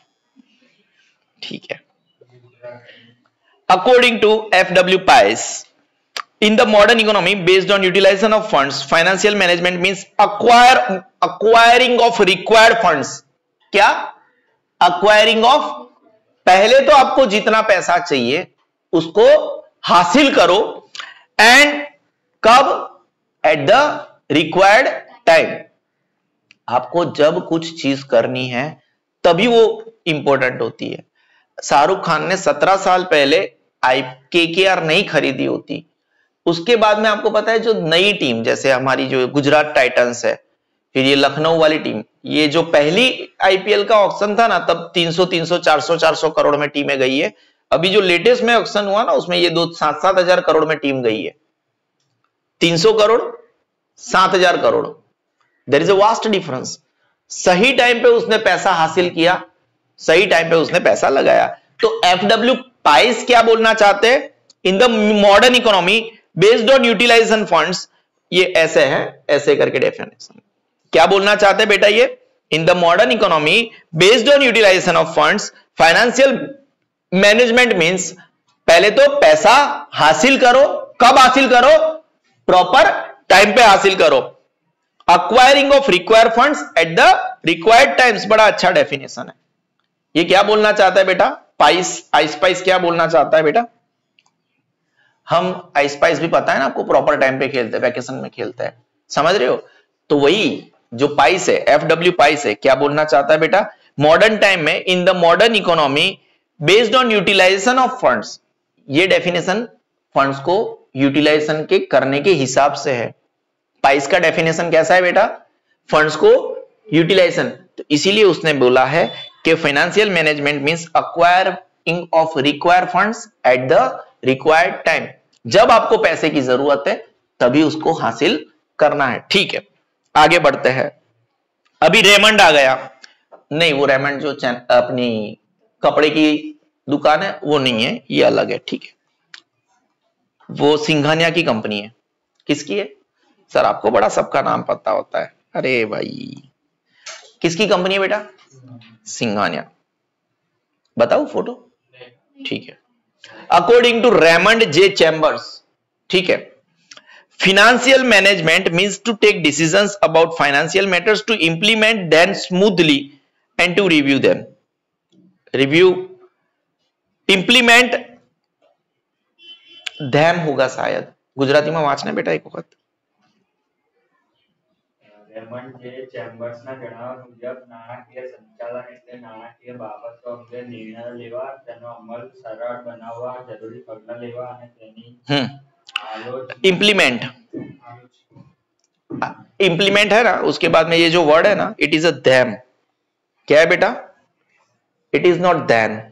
ठीक है। According to FW Pais, in the modern economy based on utilization of funds, financial management means acquiring of required funds. क्या? acquiring of, पहले तो आपको जितना पैसा चाहिए उसको हासिल करो, एंड कब? Eight the required time. आपको जब कुछ चीज करनी है तभी वो इंपॉर्टेंट होती है। शाहरुख खान ने 17 साल पहले KKR नहीं खरीदी होती, उसके बाद में आपको पता है जो नई टीम, जैसे हमारी जो गुजरात टाइटंस है, फिर ये लखनऊ वाली टीम, ये जो पहली IPL का ऑक्शन था ना, तब 300 400 करोड़ में टीमें गई है। अभी जो लेटेस्ट में ऑक्शन हुआ ना, उसमें ये 7 हजार करोड़ में टीम गई है। 300 करोड़ 7,000 करोड़, there is a vast difference. सही टाइम पे उसने पैसा हासिल किया, सही टाइम पे उसने पैसा लगाया। तो FW Pais क्या बोलना चाहते हैं? In the modern economy based on utilization funds, ये ऐसे है, ऐसे करके डेफिनेशन। क्या बोलना चाहते हैं बेटा ये? In the modern economy based on utilization of funds, financial management means, पहले तो पैसा हासिल करो, कब हासिल करो? प्रॉपर टाइम पे हासिल करो। Acquiring of required funds at the required times, बड़ा अच्छा डेफिनेशन है। ये क्या बोलना चाहता है बेटा? आइसपाइस क्या बोलना चाहता है बेटा? हम आइसपाइस भी पता है ना आपको, प्रॉपर टाइम पे खेलते हैं, वैकेशन में खेलते हैं, समझ रहे हो? तो वही जो पाइस है, FW Pais है, क्या बोलना चाहता है बेटा? मॉडर्न टाइम में, in the modern economy based on utilization of funds, ये डेफिनेशन फंड्स को यूटिलाइजेशन के करने के हिसाब से है। पाइस का डेफिनेशन कैसा है बेटा? फंड्स को यूटिलाइजेशन। तो इसीलिए उसने बोला है कि financial management means acquiring of required funds at the required time. जब आपको पैसे की जरूरत है तभी उसको हासिल करना है। ठीक है, आगे बढ़ते हैं। अभी रेमंड आ गया, नहीं वो रेमंड जो अपनी कपड़े की दुकान है वो नहीं है, ये अलग है। ठीक है, वो सिंघानिया की कंपनी है। किसकी है सर? आपको बड़ा सबका नाम पता होता है। अरे भाई, किसकी कंपनी है बेटा? सिंघानिया। बताओ फोटो? ठीक है। According to Raymond J Chambers, ठीक है, financial management means to take decisions about financial matters, to implement them smoothly and to review them. Review, implement them होगा शायद, गुजराती में वांचना बेटा एक वक्त। રેમન્ડ જે ચેમ્બર્સના જણાવ્યા મુજબ નાણાકીય સંચાલન એટલે નાણાકીય બાબતો અંગે નિર્ણયો લેવા, તેનો અમલ સરળ બનાવવા, જરૂરી પગલાં લેવા અને તેની इम्प्लीमेंट, इम्प्लीमेंट है ना, उसके बाद में ये जो वर्ड है ना, इट इज अ दैम। क्या है बेटा? It is not than.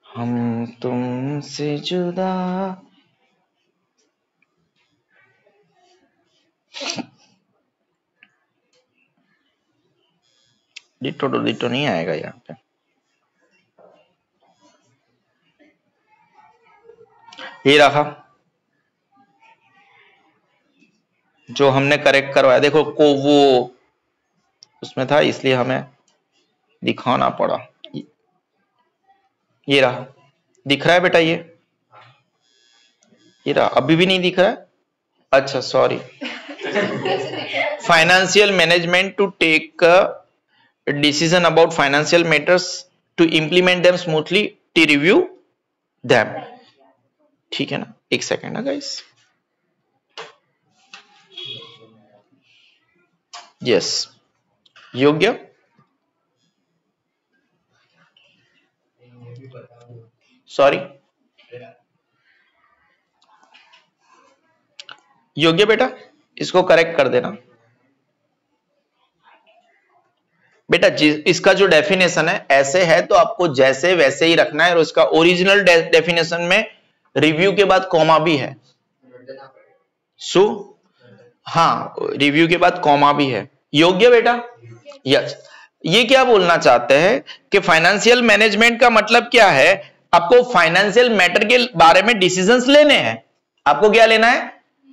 हम तुमसे जुदा, डिटो तो डिटो नहीं आएगा यहाँ पे। ये रहा जो हमने करेक्ट करवाया, देखो को वो उसमें था इसलिए हमें दिखाना पड़ा। ये रहा, दिख रहा है बेटा? ये रहा, अभी भी नहीं दिख रहा है? अच्छा sorry. Financial management to take decision about financial matters, to implement them smoothly, to review them. ठीक है ना, एक सेकेंड ना गाइस। यस, योग्य, सॉरी योग्य बेटा, इसको करेक्ट कर देना बेटा। इसका जो डेफिनेशन है ऐसे है तो आपको जैसे वैसे ही रखना है, और इसका ओरिजिनल डेफिनेशन में रिव्यू के बाद कॉमा भी है। सो हाँ, रिव्यू के बाद कॉमा भी है। योग्य बेटा, यस। ये क्या बोलना चाहते हैं कि फाइनेंशियल मैनेजमेंट का मतलब क्या है, आपको फाइनेंशियल मैटर के बारे में डिसीजंस लेने हैं। आपको क्या लेना है,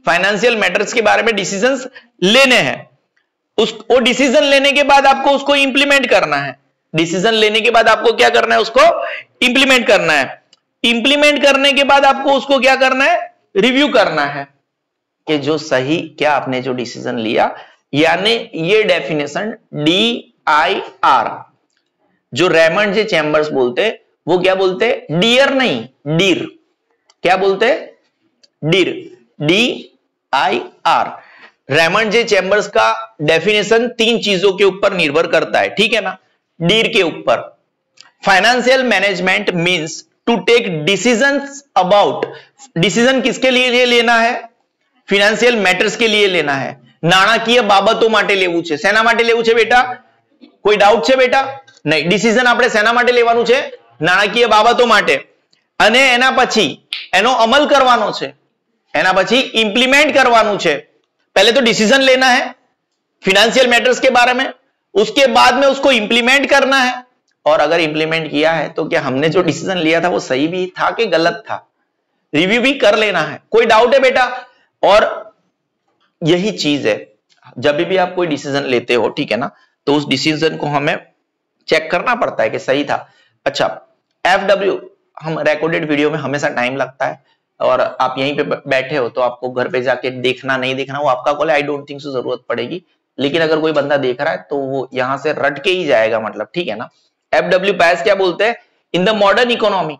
फाइनेंशियल मैटर्स के बारे में डिसीजंस लेने हैं। वो डिसीजन लेने के बाद आपको उसको इंप्लीमेंट करना है। डिसीजन लेने के बाद आपको क्या करना है, उसको इंप्लीमेंट करना है। इंप्लीमेंट करने के बाद आपको उसको क्या करना है, रिव्यू करना है कि जो सही क्या आपने जो डिसीजन लिया। यानी ये डेफिनेशन DIR जो रेमंड जे चैम्बर्स बोलते, वो क्या बोलते, डियर नहीं, डीर। क्या बोलते, deer, DIR। Raymond J chambers का डेफिनेशन 3 चीजों के ऊपर निर्भर करता है, ठीक है ना। डीर के ऊपर, financial management means to take decisions about, decision किसके लिए लेना है, ફિનાન્શિયલ મેટર્સ के लिए लेना है। નાણાકીય બાબતો માટે લેવું છે। શેના માટે લેવું છે બેટા, કોઈ ડાઉટ છે બેટા? નહીં, ડિસિઝન આપણે શેના માટે લેવાનું છે, નાણાકીય બાબતો માટે, અને એના પછી એનો અમલ કરવાનો છે, એના પછી ઇમ્પ્લિમેન્ટ કરવાનું છે। पहले तो डिसीजन लेना है फिनेंशियल मैटर्स के बारे में, उसके बाद में उसको इंप्लीमेंट करना है, और अगर इंप्लीमेंट किया है तो क्या हमने जो डिसीजन लिया था वो सही भी था कि गलत था, रिव्यू भी कर लेना है। कोई डाउट है बेटा? और यही चीज है, जब भी आप कोई डिसीजन लेते हो, ठीक है ना, तो उस डिसीजन को हमें चेक करना पड़ता है कि सही था। अच्छा, FW हम रिकॉर्डेड वीडियो में हमेशा टाइम लगता है, और आप यहीं पे बैठे हो तो आपको घर पे जाके देखना नहीं देखना वो आपका कॉल है। आई डोंट थिंक सो जरूरत पड़ेगी, लेकिन अगर कोई बंदा देख रहा है तो वो यहां से रट के ही जाएगा, मतलब, ठीक है ना। FW पास क्या बोलते हैं, in the modern economy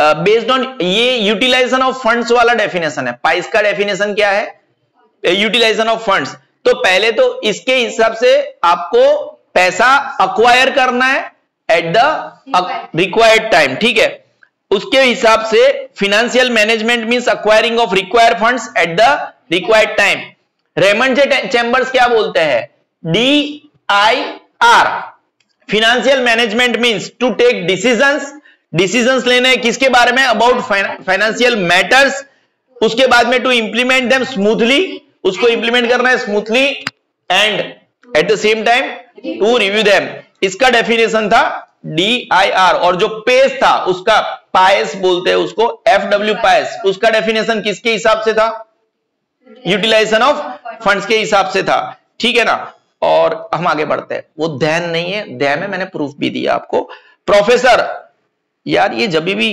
based on, ये यूटिलाइजेशन ऑफ फंड्स वाला डेफिनेशन है। पाइस का डेफिनेशन क्या है, यूटिलाइजेशन ऑफ फंड्स। तो पहले तो इसके हिसाब से आपको पैसा अक्वायर करना है एट द रिक्वायर्ड टाइम, ठीक है। उसके हिसाब से financial management means acquiring of required funds at the required time. Raymond J Chambers क्या बोलते हैं, DIR। Financial management means to take decisions, decisions लेने हैं किसके बारे में, अबाउट फाइनेंशियल मैटर्स। उसके बाद में टू इंप्लीमेंट देम स्मूथली, उसको इंप्लीमेंट करना है smoothly, and at the same time to review them. इसका डेफिनेशन था DIR, और जो पेस था उसका, पायस बोलते हैं उसको, FW पायस, उसका डेफिनेशन किसके हिसाब से था, यूटिलाइजेशन ऑफ फंड्स के हिसाब से था, ठीक है ना। और हम आगे बढ़ते हैं, वो ध्यान नहीं है, ध्यान में मैंने प्रूफ भी दिया आपको। प्रोफेसर, यार ये जब भी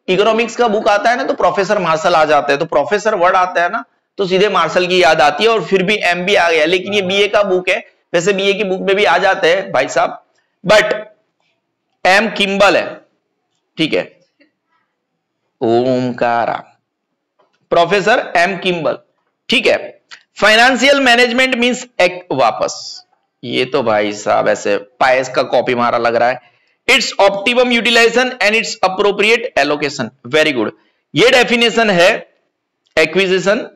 इकोनॉमिक्स का बुक आता है ना तो प्रोफेसर मार्शल आ जाता है, तो प्रोफेसर वर्ड आता है ना तो सीधे मार्शल की याद आती है, और फिर भी MB आ गया, लेकिन ये BA का बुक है। वैसे BA की बुक में भी आ जाते हैं भाई साहब, बट M किम्बल है, ठीक है, ओमकारा, प्रोफेसर M किम्बल, ठीक है। फाइनेंशियल मैनेजमेंट मींस एक, वापस ये तो भाई साहब ऐसे पायस का कॉपी मारा लग रहा है। It's optimum utilization and it's appropriate allocation, very good. ये डेफिनेशन है acquisition,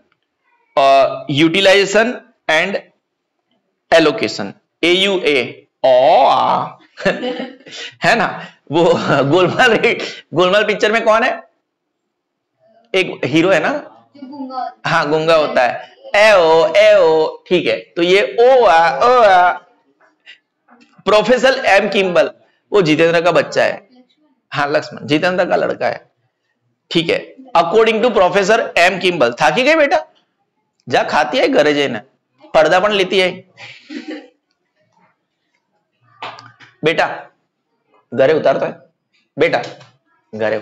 utilization and allocation, AUA, है ना। वो गोलमाल पिक्चर में कौन है, एक हीरो है ना, हाँ गूंगा होता है, ए ओ, ठीक है। तो ये ओ प्रोफेसर M किम्बल, वो जितेंद्र का बच्चा है, हाँ लक्ष्मण जितेंद्र का लड़का है, ठीक है। According to professor M Kimball, थाकी गई बेटा, जा खाती है घरे जैन, पर्दा पण लेती है बेटा, घरे उतारता है बेटा, घरे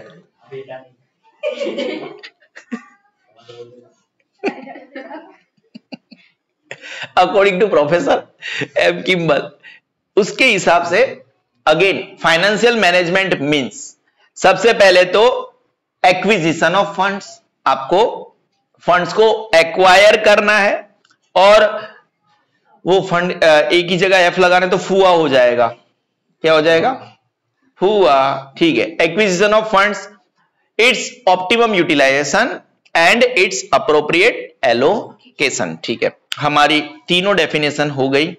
according to professor M Kimball, उसके हिसाब से अगेन फाइनेंशियल मैनेजमेंट मींस सबसे पहले तो एक्विजिशन ऑफ फंड्स, आपको फंड्स को एक्वायर करना है, और वो फंड एक ही जगह F लगाने तो फुआ हो जाएगा, क्या हो जाएगा, फुआ, ठीक है। Acquisition of funds, it's optimum utilization and it's appropriate allocation. ठीक है, हमारी तीनों डेफिनेशन हो गई।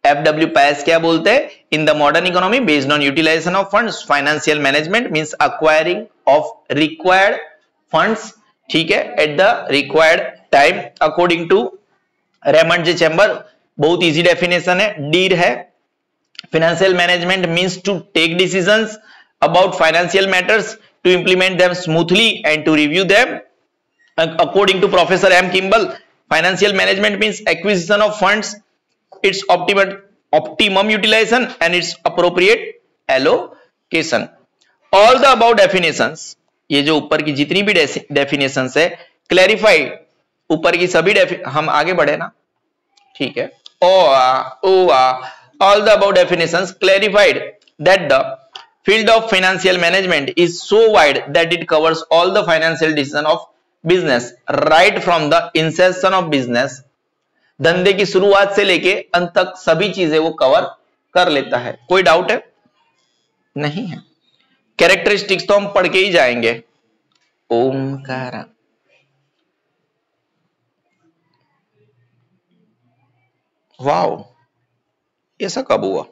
FW पैस क्या बोलते हैं? In the modern economy based on utilization of funds, financial management means acquiring of required funds, ठीक है, at the required time according to Raymond J Chamber. बहुत इजी डेफिनेशन है, डीड है। Financial management means to take decisions about financial matters, to implement them smoothly and to review them. According to Professor M. Kimball, financial management means acquisition of funds, its optimum utilization and its appropriate allocation. All the above definitions, ये जो ऊपर की जितनी भी definitions है, clarified, ऊपर की सभी हम आगे बढ़े ना, ठीक है, all the above definitions clarified that the field of financial management is so wide that it covers all the financial decisions of business right from the incision of business, धंधे की शुरुआत से लेके अंत तक सभी चीजें वो कवर कर लेता है। कोई डाउट है? नहीं है। कैरेक्टरिस्टिक्स तो हम पढ़ के ही जाएंगे। ओमकार, वाओ, ऐसा कब हुआ?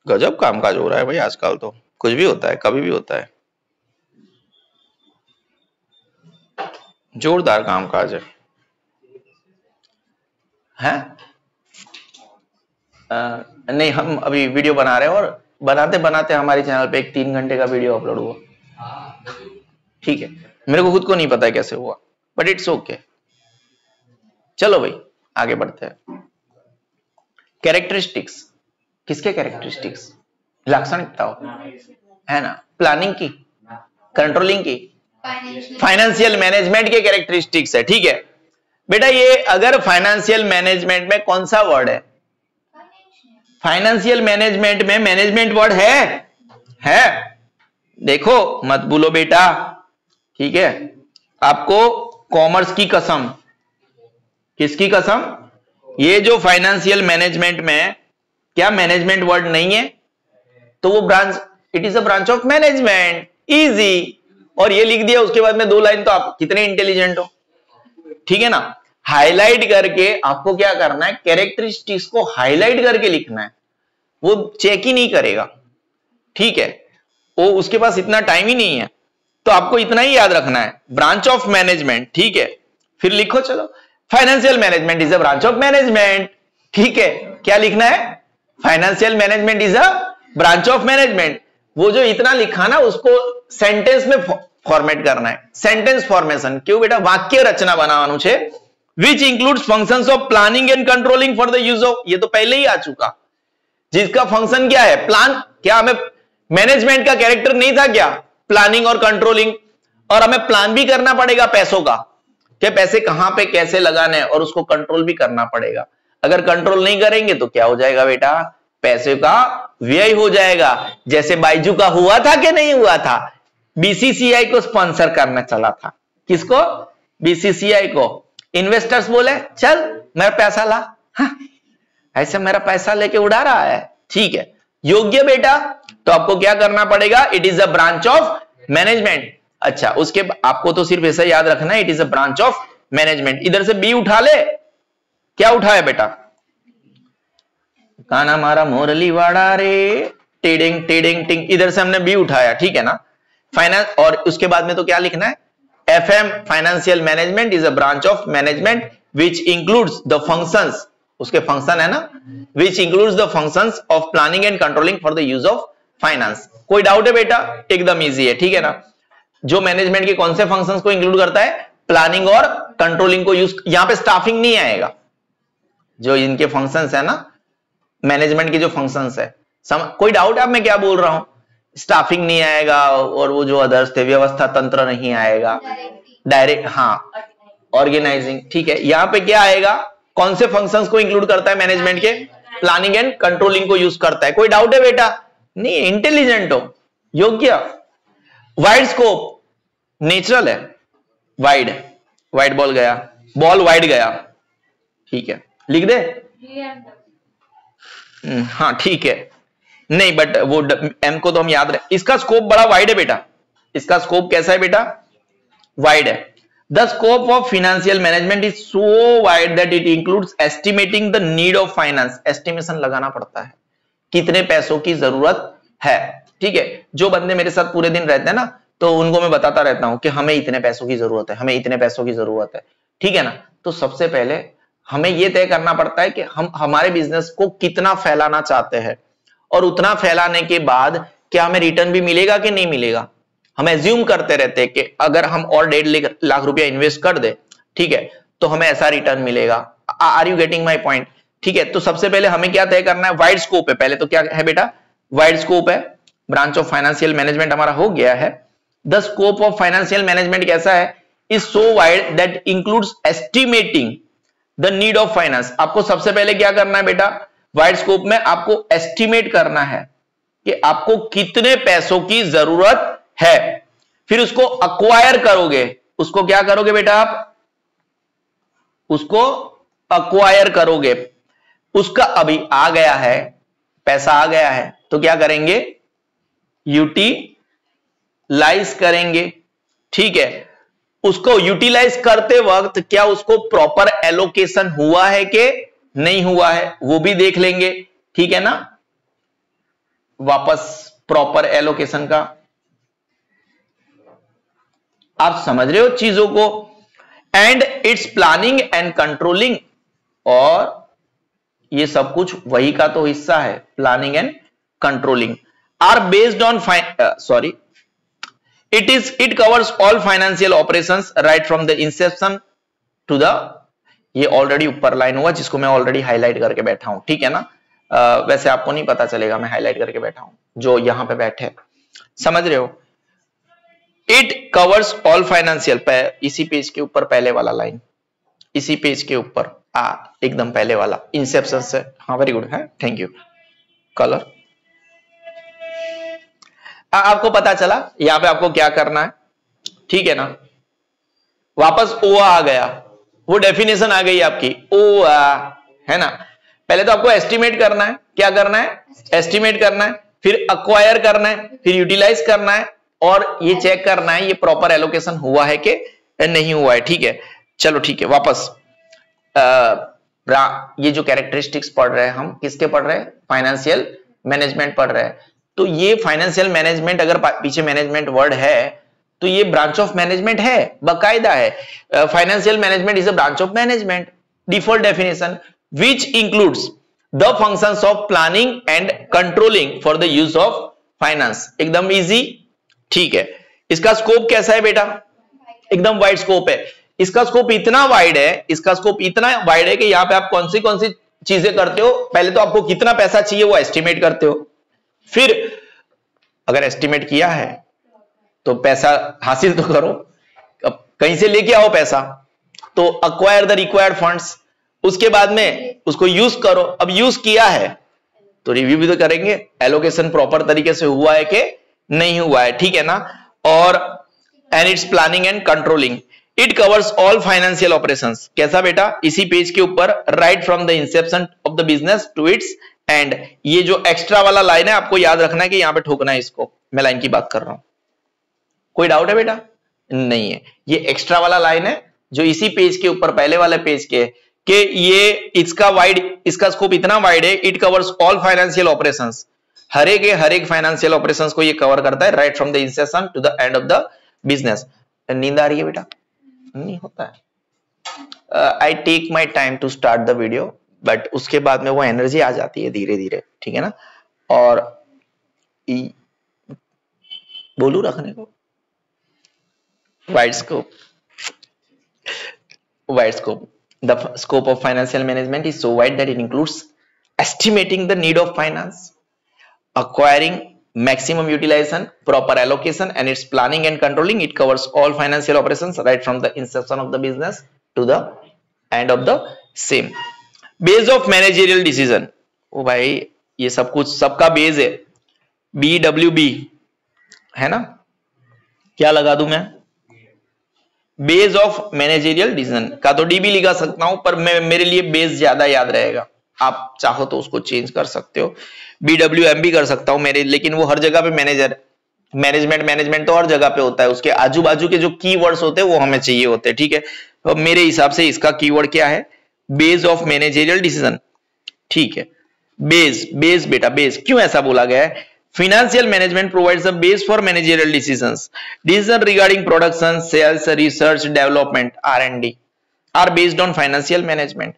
गजब कामकाज हो रहा है भाई आजकल, तो कुछ भी होता है, कभी भी होता है, जोरदार कामकाज है। नहीं, हम अभी वीडियो बना रहे हैं और बनाते बनाते हमारे चैनल पे एक 3 घंटे का वीडियो अपलोड हुआ। ठीक है, मेरे को खुद को नहीं पता है कैसे हुआ, बट इट्स ओके। चलो भाई आगे बढ़ते हैं। कैरेक्टरिस्टिक्स, किसके कैरेक्टरिस्टिक्स? लाक्षणिकताओं है ना, प्लानिंग की, कंट्रोलिंग की, फाइनेंशियल मैनेजमेंट के कैरेक्टरिस्टिक्स है। ठीक है बेटा, ये अगर फाइनेंशियल मैनेजमेंट में कौन सा वर्ड है? फाइनेंशियल मैनेजमेंट में मैनेजमेंट वर्ड है? देखो मत भूलो बेटा, ठीक है, आपको कॉमर्स की कसम। किसकी कसम? ये जो फाइनेंशियल मैनेजमेंट में क्या मैनेजमेंट वर्ड नहीं है? तो वो branch, it is a branch of management, easy. और ये लिख दिया, उसके बाद में 2 लाइन, तो आप कितने इंटेलिजेंट हो। ठीक है ना, हाईलाइट करके आपको क्या करना है, कैरेक्टरिस्टिक्स को हाईलाइट करके लिखना है, वो चेक ही नहीं करेगा। ठीक है, वो उसके पास इतना टाइम ही नहीं है, तो आपको इतना ही याद रखना है, ब्रांच ऑफ मैनेजमेंट। ठीक है, फिर लिखो, चलो, financial management is a branch of management. ठीक है, क्या लिखना है? Financial management is a branch of management. वो जो इतना लिखा ना, उसको सेंटेंस में फॉर्मेट करना है, सेंटेंस फॉर्मेशन। क्यों बेटा? वाक्य रचना बनावानु छे, which includes functions of planning and controlling for the use of, ये तो पहले ही आ चुका, जिसका फंक्शन क्या है? प्लान। क्या हमें मैनेजमेंट का कैरेक्टर नहीं था क्या? प्लानिंग और कंट्रोलिंग। और हमें प्लान भी करना पड़ेगा पैसों का, कि पैसे कहां पे कैसे लगाने हैं, और उसको कंट्रोल भी करना पड़ेगा। अगर कंट्रोल नहीं करेंगे तो क्या हो जाएगा बेटा? पैसे का व्यय हो जाएगा, जैसे बाइजू का हुआ था कि नहीं हुआ था? बीसीसीआई को स्पॉन्सर करना चला था। किसको? बीसीसीआई को। इन्वेस्टर्स बोले चल मेरा पैसा ला, हाँ, ऐसे मेरा पैसा लेके उड़ा रहा है। ठीक है, योग्य बेटा, तो आपको क्या करना पड़ेगा? It is a branch of management. अच्छा, उसके आपको तो सिर्फ ऐसा याद रखना है, it is a branch of management. इधर से बी उठा ले, क्या उठाया बेटा? काना मारा मोरली वाड़ा रे, टेडिंग टेडिंग टिंग, इधर से हमने बी उठाया। ठीक है ना, फाइनेंस। और उसके बाद में तो क्या लिखना है? FM, financial management is a branch of management which includes the functions, उसके फंक्शन है ना, which includes the functions of planning and controlling for the use of finance. कोई डाउट है बेटा? एकदम इजी है। ठीक है ना, जो मैनेजमेंट के कौन से फंक्शंस को इंक्लूड करता है? प्लानिंग और कंट्रोलिंग को यूज। यहां पे स्टाफिंग नहीं आएगा, जो इनके फंक्शंस है ना, मैनेजमेंट के जो फंक्शंस है। कोई डाउट है अब मैं क्या बोल रहा हूं? स्टाफिंग नहीं आएगा, और वो जो अदर्स थे, व्यवस्था तंत्र नहीं आएगा, डायरेक्ट, हाँ, ऑर्गेनाइजिंग। ठीक है, यहां पे क्या आएगा? कौन से फंक्शंस को इंक्लूड करता है मैनेजमेंट के? प्लानिंग एंड कंट्रोलिंग को यूज करता है। कोई डाउट है बेटा? नहीं, इंटेलिजेंट हो, योग्य। वाइड स्कोप, नेचुरल है, वाइड, वाइड बॉल गया, बॉल वाइड गया। ठीक है, लिख दे। हाँ ठीक है, नहीं, बट वो एम को तो हम याद रहे। इसका स्कोप बड़ा वाइड है बेटा, इसका स्कोप कैसा है बेटा, वाइड है। The scope of financial management is so wide that it includes estimating the need of finance. Estimation लगाना पड़ता है, कितने पैसों की जरूरत है, ठीक है। जो बंदे मेरे साथ पूरे दिन रहते हैं ना, तो उनको मैं बताता रहता हूं कि हमें इतने पैसों की जरूरत है, हमें इतने पैसों की जरूरत है, ठीक है ना। तो सबसे पहले हमें यह तय करना पड़ता है कि हम हमारे बिजनेस को कितना फैलाना चाहते हैं, और उतना फैलाने के बाद क्या हमें रिटर्न भी मिलेगा कि नहीं मिलेगा। हम एज्यूम करते रहते हैं कि अगर हम और 1.5 लाख रुपया इन्वेस्ट कर दे, ठीक है, तो हमें ऐसा रिटर्न मिलेगा। Are you getting my point, ठीक है। तो सबसे पहले हमें क्या तय करना है, वाइड स्कोप है पहले। तो क्या है बेटा, वाइड स्कोप है। ब्रांच ऑफ फाइनेंशियल मैनेजमेंट हमारा हो गया है। The scope of financial management कैसा है, is so wide that includes estimating the need of finance. आपको सबसे पहले क्या करना है बेटा, वाइड स्कोप में आपको एस्टिमेट करना है कि आपको कितने पैसों की जरूरत है, फिर उसको अक्वायर करोगे। उसको क्या करोगे बेटा, आप उसको अक्वायर करोगे। उसका अभी आ गया है, पैसा आ गया है, तो क्या करेंगे, यूटिलाइज करेंगे, ठीक है। उसको यूटिलाइज करते वक्त क्या उसको प्रॉपर एलोकेशन हुआ है कि नहीं हुआ है, वो भी देख लेंगे, ठीक है ना। वापस प्रॉपर एलोकेशन का, आप समझ रहे हो चीजों को। And it's planning and controlling, और ये सब कुछ वही का तो हिस्सा है, planning and controlling are based on it covers all financial operations right from the inception to the, ये ऑलरेडी ऊपर लाइन हुआ जिसको मैं ऑलरेडी हाईलाइट करके बैठा हूं, ठीक है ना। वैसे आपको नहीं पता चलेगा, मैं हाईलाइट करके बैठा हूं, जो यहां पे बैठे, समझ रहे हो। इट कवर्स ऑल फाइनेंशियल, इसी पेज के ऊपर पहले वाला लाइन, इसी पेज के ऊपर एकदम पहले वाला, इंसेप्शन से। हाँ वेरी गुड है, थैंक यू। कलर आपको पता चला, यहां पे आपको क्या करना है, ठीक है ना। वापस ओ आ गया, वो डेफिनेशन आ गई आपकी, ओ है ना। पहले तो आपको एस्टिमेट करना है, क्या करना है, एस्टिमेट करना है, फिर अक्वायर करना है, फिर यूटिलाइज करना है, और ये चेक करना है ये प्रॉपर एलोकेशन हुआ है कि नहीं हुआ है, ठीक है। चलो ठीक है, वापस ये जो कैरेक्टरिस्टिक्स पढ़ रहे हैं हम, किसके पढ़ रहे हैं, फाइनेंशियल मैनेजमेंट पढ़ रहे हैं। तो ये फाइनेंशियल मैनेजमेंट, अगर पीछे मैनेजमेंट वर्ड है तो ये ब्रांच ऑफ मैनेजमेंट है, बकायदा है। Financial management is a branch of management, default definition, which includes the functions of planning and controlling for the use of finance. एकदम इजी, ठीक है। इसका स्कोप कैसा है बेटा, एकदम वाइड स्कोप है। इसका स्कोप इतना वाइड है, इसका स्कोप इतना वाइड है कि यहां पे आप कौन सी चीजें करते हो, पहले तो आपको कितना पैसा चाहिए वो एस्टिमेट करते हो, फिर अगर एस्टिमेट किया है तो पैसा हासिल तो करो, अब कहीं से लेके आओ पैसा, तो अक्वायर द रिक्वायर्ड फंड्स, उसके बाद में उसको यूज करो। अब यूज किया है तो रिव्यू भी तो करेंगे, एलोकेशन प्रॉपर तरीके से हुआ है कि नहीं हुआ है, ठीक है ना। और and it's planning and controlling, it covers all financial operations. कैसा बेटा, इसी पेज के ऊपर, right from the inception of the business to its end. ये जो एक्स्ट्रा वाला लाइन है आपको याद रखना है कि यहां पे ठोकना है इसको, मैं लाइन की बात कर रहा हूं। कोई डाउट है बेटा, नहीं है। ये एक्स्ट्रा वाला लाइन है जो इसी पेज के ऊपर, पहले वाले पेज के, कि ये इसका स्कोप इतना वाइड है, it covers all financial operations, हर एक फाइनेंशियल ऑपरेशंस को ये कवर करता है, right from the inception to the end of the business. नींद आ रही है बेटा, नहीं होता है। I take my time to start the video, but उसके बाद में वो एनर्जी आ जाती है धीरे धीरे, ठीक है ना। और बोलू रखने को, wide scope, the scope of financial management is so wide that it includes estimating the need of finance, acquiring maximum utilization, proper allocation, and its planning and controlling. It covers all financial operations right from the inception of the business to the end of the same. Base of managerial decision, ओ भाई ये सब कुछ सबका बेस है, BWB है ना, क्या लगा दूं मैं, बेस ऑफ मैनेजरियल डिसीजन का तो DB लिखा सकता हूं, पर मेरे लिए बेस ज्यादा याद रहेगा। आप चाहो तो उसको चेंज कर सकते हो, BWM भी कर सकता हूं मेरे, लेकिन वो हर जगह पे मैनेजर, मैनेजमेंट तो हर जगह पे होता है, उसके आजू बाजू के जो कीवर्ड्स होते हैं वो हमें चाहिए होते हैं, ठीक है। तो मेरे हिसाब से इसका कीवर्ड क्या है, बेस ऑफ मैनेजरियल डिसीजन, ठीक है। बेस बेटा, बेस क्यों ऐसा बोला गया है, financial management provides a base for managerial decisions regarding production, sales, research, development, R&D are based on financial management।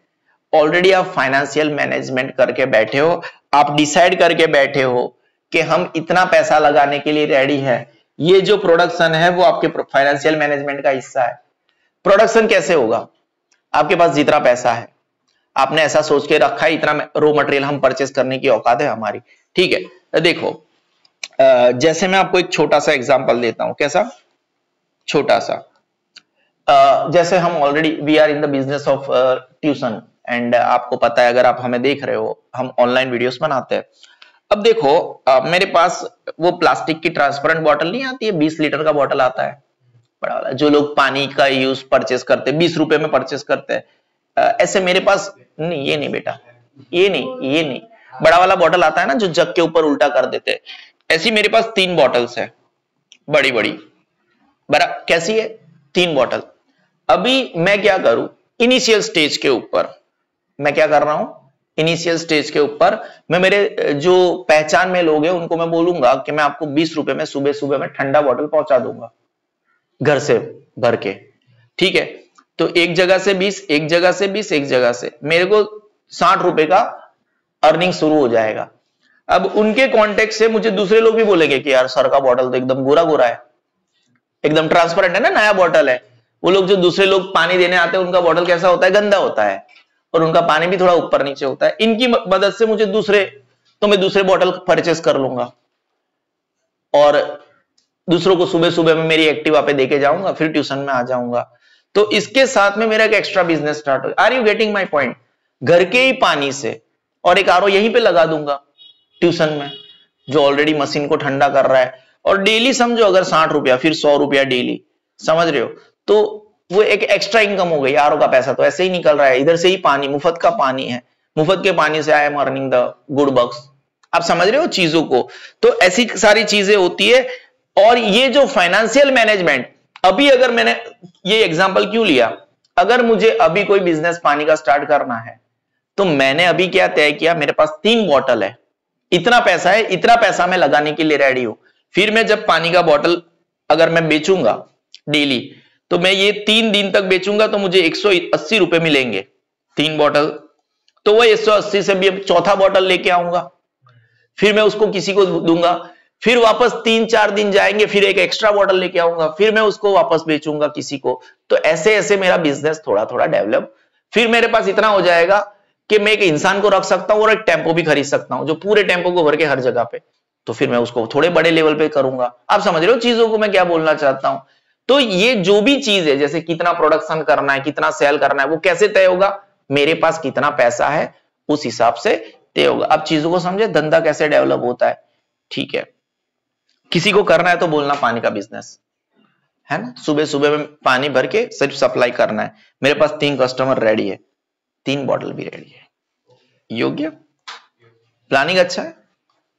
Already आप फाइनेंशियल मैनेजमेंट करके बैठे हो, आप डिसाइड करके बैठे हो कि हम इतना पैसा लगाने के लिए रेडी है, ये जो प्रोडक्शन है वो आपके फाइनेंशियल मैनेजमेंट का हिस्सा है। प्रोडक्शन कैसे होगा, आपके पास जितना पैसा है आपने ऐसा सोच के रखा है इतना रॉ मटेरियल हम परचेस करने की औकात है हमारी, ठीक है। देखो जैसे मैं आपको एक छोटा सा एग्जांपल देता हूं, कैसा छोटा सा, जैसे हम already we are in the business of tuition and आपको पता है, अगर आप हमें देख रहे हो, हम ऑनलाइन वीडियोस बनाते हैं। अब देखो मेरे पास वो प्लास्टिक की ट्रांसपेरेंट बॉटल नहीं आती है, 20 लीटर का बॉटल आता है बड़ा वाला, जो लोग पानी का यूज परचेस करते हैं, 20 रुपए में परचेस करते हैं, ऐसे मेरे पास नहीं, ये नहीं बेटा, ये नहीं बड़ा वाला बॉटल आता है ना जो जग के ऊपर उल्टा कर देते हैं, ऐसी मेरे पास 3 बॉटल्स है, बड़ी बड़ी, बड़ा कैसी है 3 बॉटल। अभी मैं क्या करूं, इनिशियल स्टेज के ऊपर मैं क्या कर रहा हूं, इनिशियल स्टेज के ऊपर मैं मेरे जो पहचान में लोग हैं उनको मैं बोलूंगा कि मैं आपको 20 रुपए में सुबह सुबह में ठंडा बॉटल पहुंचा दूंगा घर से भर के, ठीक है। तो एक जगह से 20, एक जगह से 20, एक जगह से मेरे को 60 रुपए का अर्निंग शुरू हो जाएगा। अब उनके कॉन्टेक्ट से मुझे दूसरे लोग भी बोलेंगे कि यार सर का बॉटल तो एकदम गोरा गोरा है, एकदम ट्रांसपेरेंट है ना, नया बॉटल है। वो लोग जो दूसरे लोग पानी देने आते हैं उनका बॉटल कैसा होता है, गंदा होता है, और उनका पानी भी थोड़ा ऊपर नीचे होता है। इनकी मदद से मुझे मैं दूसरे बॉटल परचेस कर लूंगा और दूसरों को सुबह सुबह में मेरी एक्टिवा पे देके जाऊंगा, फिर ट्यूशन में आ जाऊंगा। तो इसके साथ में मेरा एक एक्स्ट्रा बिजनेस स्टार्ट हो। Are you getting my point? घर के ही पानी से और एक आरओ यहीं पे लगा दूंगा ट्यूशन में, जो ऑलरेडी मशीन को ठंडा कर रहा है, और डेली समझो अगर 60 रुपया फिर 100 रुपया डेली, समझ रहे हो, तो वो एक एक्स्ट्रा इनकम हो गई। आरओ का पैसा तो ऐसे ही निकल रहा है, इधर से ही पानी, मुफ्त का पानी है, मुफ्त के पानी से I am earning the good bucks. आप समझ रहे हो चीजों को? तो ऐसी सारी चीजें होती है। और ये जो फाइनेंशियल मैनेजमेंट, अभी अगर मैंने ये एग्जांपल क्यों लिया, अगर मुझे अभी कोई बिजनेस पानी का स्टार्ट करना है तो मैंने अभी क्या तय किया, मेरे पास 3 बॉटल है, इतना पैसा है, इतना पैसा मैं लगाने के लिए रेडी हूं। फिर मैं जब पानी का बॉटल अगर मैं बेचूंगा डेली, तो मैं ये 3 दिन तक बेचूंगा तो मुझे 180 रुपए मिलेंगे 3 बॉटल। तो वह 180 से भी चौथा बॉटल लेके आऊंगा, फिर मैं उसको किसी को दूंगा, फिर वापस 3-4 दिन जाएंगे, फिर एक एक्स्ट्रा बॉटल लेके आऊंगा, फिर मैं उसको वापस बेचूंगा किसी को। तो ऐसे ऐसे मेरा बिजनेस थोड़ा थोड़ा डेवलप, फिर मेरे पास इतना हो जाएगा कि मैं एक इंसान को रख सकता हूं और एक टेम्पो भी खरीद सकता हूं, जो पूरे टेम्पो को भर के हर जगह पे, तो फिर मैं उसको थोड़े बड़े लेवल पे करूंगा। आप समझ रहे हो चीजों को मैं क्या बोलना चाहता हूं? तो ये जो भी चीज है, जैसे कितना प्रोडक्शन करना है, कितना सेल करना है, वो कैसे तय होगा? मेरे पास कितना पैसा है उस हिसाब से तय होगा। अब चीजों को समझे, धंधा कैसे डेवलप होता है, ठीक है। किसी को करना है तो बोलना पानी का बिजनेस है ना, सुबह सुबह में पानी भर के सिर्फ सप्लाई करना है। मेरे पास 3 कस्टमर रेडी है, 3 बॉटल भी रेडी है, योग्य प्लानिंग अच्छा है।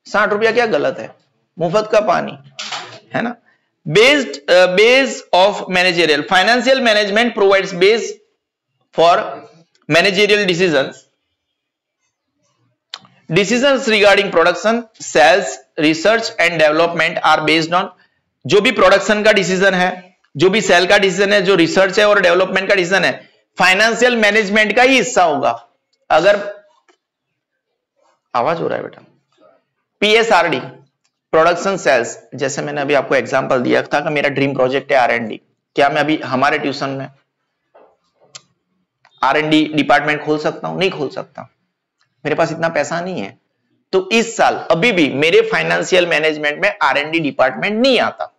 60 रुपया क्या गलत है, मुफ्त का पानी है ना। Base of managerial, financial management provides base for managerial decisions regarding production, sales, research and development are based on, जो भी प्रोडक्शन का डिसीजन है, जो भी सेल का डिसीजन है, जो रिसर्च है और डेवलपमेंट का डिसीजन है, फाइनेंशियल मैनेजमेंट का ही हिस्सा होगा। अगर आवाज हो रहा है बेटा, पीएसआरडी, प्रोडक्शन सेल्स, जैसे मैंने अभी आपको एग्जांपल दिया था कि मेरा ड्रीम प्रोजेक्ट है आर&डी। क्या मैं अभी हमारे ट्यूशन में आर&डी डिपार्टमेंट खोल सकता हूं? नहीं खोल सकता, मेरे पास इतना पैसा नहीं है। तो इस साल अभी भी मेरे फाइनेंशियल मैनेजमेंट में आर&डी डिपार्टमेंट नहीं आता,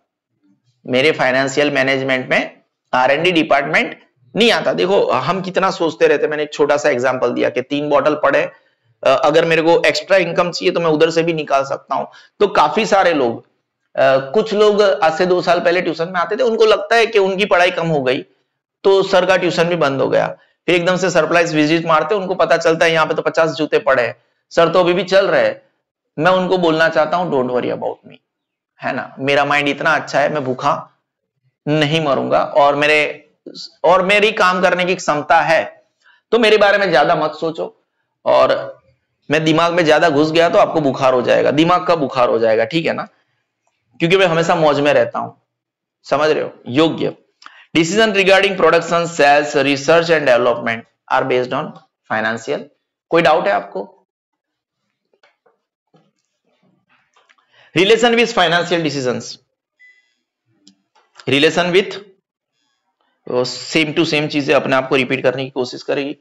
मेरे फाइनेंशियल मैनेजमेंट में आर&डी डिपार्टमेंट नहीं आता। देखो हम कितना सोचते रहते, मैंने एक छोटा सा एग्जांपल दिया कि 3 बॉटल पड़े, अगर मेरे को एक्स्ट्रा इनकम चाहिए तो मैं उधर से भी निकाल सकता हूं। तो काफी सारे लोग, कुछ लोग आज से 2 साल पहले ट्यूशन में आते थे, उनको लगता है कि उनकी पढ़ाई कम हो गई तो सर का ट्यूशन भी बंद हो गया। फिर एकदम से सरप्राइज विजिट मारते, उनको पता चलता है यहाँ पे तो 50 जूते पड़े हैं, सर तो अभी भी चल रहे हैं। मैं उनको बोलना चाहता हूं डोंट वरी अबाउट मी, है ना, मेरा माइंड इतना अच्छा है, मैं भूखा नहीं मरूंगा और मेरी काम करने की क्षमता है, तो मेरे बारे में ज्यादा मत सोचो। और मैं दिमाग में ज्यादा घुस गया तो आपको बुखार हो जाएगा, दिमाग का बुखार हो जाएगा, ठीक है ना, क्योंकि मैं हमेशा मौज में रहता हूं, समझ रहे हो। योग्य decision regarding production, sales, research and development are based on financial. कोई डाउट है आपको? Relation with financial decisions, relation with same to same चीजें अपने आप को रिपीट करने की कोशिश करेगी।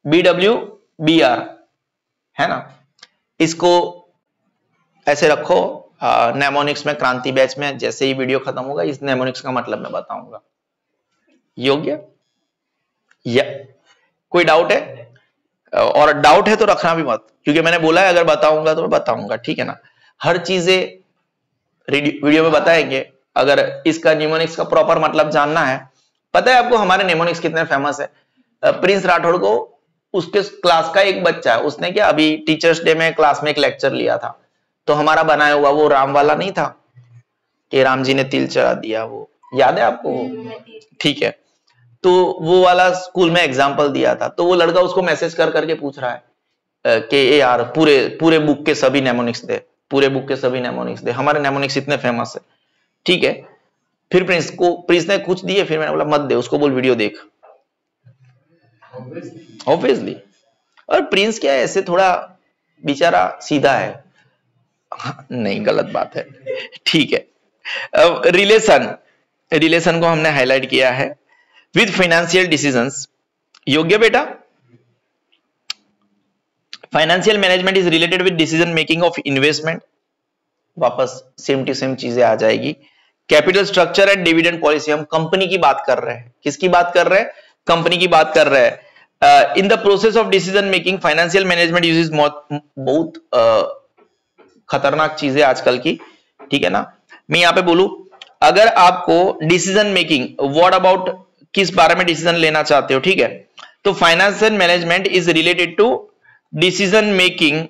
BWBR है ना, इसको ऐसे रखो नेमोनिक्स में, क्रांति बैच में जैसे ही वीडियो खत्म होगा इस नेमोनिक्स का मतलब मैं बताऊंगा। योग्य या कोई डाउट है? और डाउट है तो रखना भी मत, क्योंकि मैंने बोला है अगर बताऊंगा तो मैं बताऊंगा, ठीक है ना। हर चीजें वीडियो में बताएंगे। अगर इसका न्यूमोनिक्स का प्रॉपर मतलब जानना है, पता है आपको हमारे न्यूमोनिक्स कितने फेमस है? प्रिंस राठौड़ को उसके क्लास का एक बच्चा है, उसने क्या अभी टीचर्स डे में क्लास में एक लेक्चर लिया था, तो हमारा बनाया हुआ वो राम वाला नहीं था कि राम जी ने तिल चढ़ा दिया, वो याद है आपको? ठीक है, तो वो वाला स्कूल में एग्जाम्पल दिया था, तो वो लड़का उसको मैसेज कर करके पूछ रहा है कि ए यार पूरे बुक के सभी नेमोनिक्स दे, पूरे बुक के सभी नेमोनिक्स दे, हमारे नेमोनिक्स इतने फेमस है, ठीक है। फिर प्रिंस ने कुछ दिए, फिर मैंने बोला मत दे उसको, बोल वीडियो देख। ऑब्वियसली, और प्रिंस क्या है ऐसे थोड़ा बेचारा सीधा है, नहीं गलत बात है, ठीक है। अब रिलेशन को हमने हाईलाइट किया है विद फाइनेंशियल डिसीजंस। योग्य बेटा, financial management is related with decision making of investment, वापस सेम टू सेम चीजें आ जाएगी। Capital structure and dividend policy, हम कंपनी की बात कर रहे हैं, किसकी बात कर रहे हैं? कंपनी की बात कर रहे हैं। In the process of decision making financial management uses बहुत खतरनाक चीजें आजकल की, ठीक है ना। मैं यहां पे बोलूं, अगर आपको डिसीजन मेकिंग व्हाट अबाउट किस बारे में डिसीजन लेना चाहते हो, ठीक है, तो financial management is related to decision making.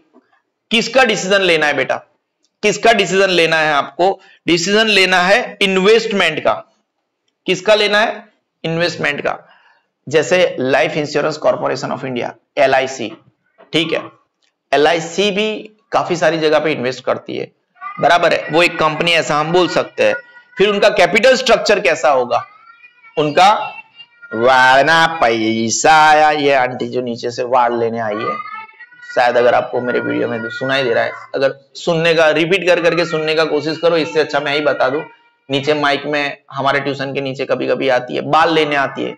किसका डिसीजन लेना है बेटा? किसका डिसीजन लेना है आपको? डिसीजन लेना है इन्वेस्टमेंट का। किसका लेना है? इन्वेस्टमेंट का। जैसे life insurance corporation of India, LIC, ठीक है, LIC भी काफी सारी जगह पे इन्वेस्ट करती है, बराबर है, वो एक कंपनी ऐसा हम बोल सकते हैं। फिर उनका कैपिटल स्ट्रक्चर कैसा होगा? उनका वारना पैसा आया, ये आंटी जो नीचे से वार लेने आई है, शायद अगर आपको मेरे वीडियो में सुनाई दे रहा है, अगर सुनने का रिपीट कर करके सुनने का कोशिश करो, इससे अच्छा मैं ही बता दूं, नीचे माइक में हमारे ट्यूशन के नीचे कभी कभी आती है, बाल लेने आती है।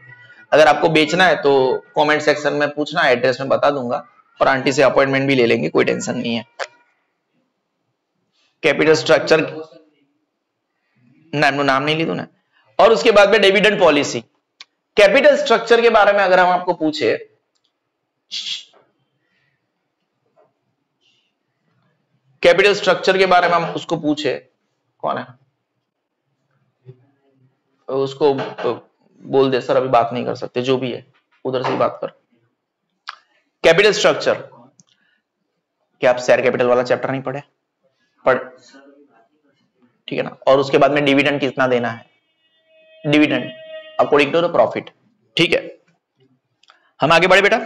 अगर आपको बेचना है तो कमेंट सेक्शन में पूछना, एड्रेस में बता दूंगा, और आंटी से अपॉइंटमेंट भी ले लेंगे, कोई टेंशन नहीं है। कैपिटल स्ट्रक्चर नाम नहीं ली तूने। और उसके बाद में डिविडेंड पॉलिसी। कैपिटल स्ट्रक्चर के बारे में अगर हम आपको पूछे, कैपिटल स्ट्रक्चर के बारे में हम उसको पूछे, कौन है उसको बोल दे सर अभी बात नहीं कर सकते, जो भी है उधर से ही बात कर। कैपिटल स्ट्रक्चर, क्या आप शेयर कैपिटल वाला चैप्टर नहीं पढ़े? ठीक है ना। और उसके बाद में डिविडेंड कितना देना है? Dividend according to the profit, ठीक है। हम आगे बढ़े बेटा।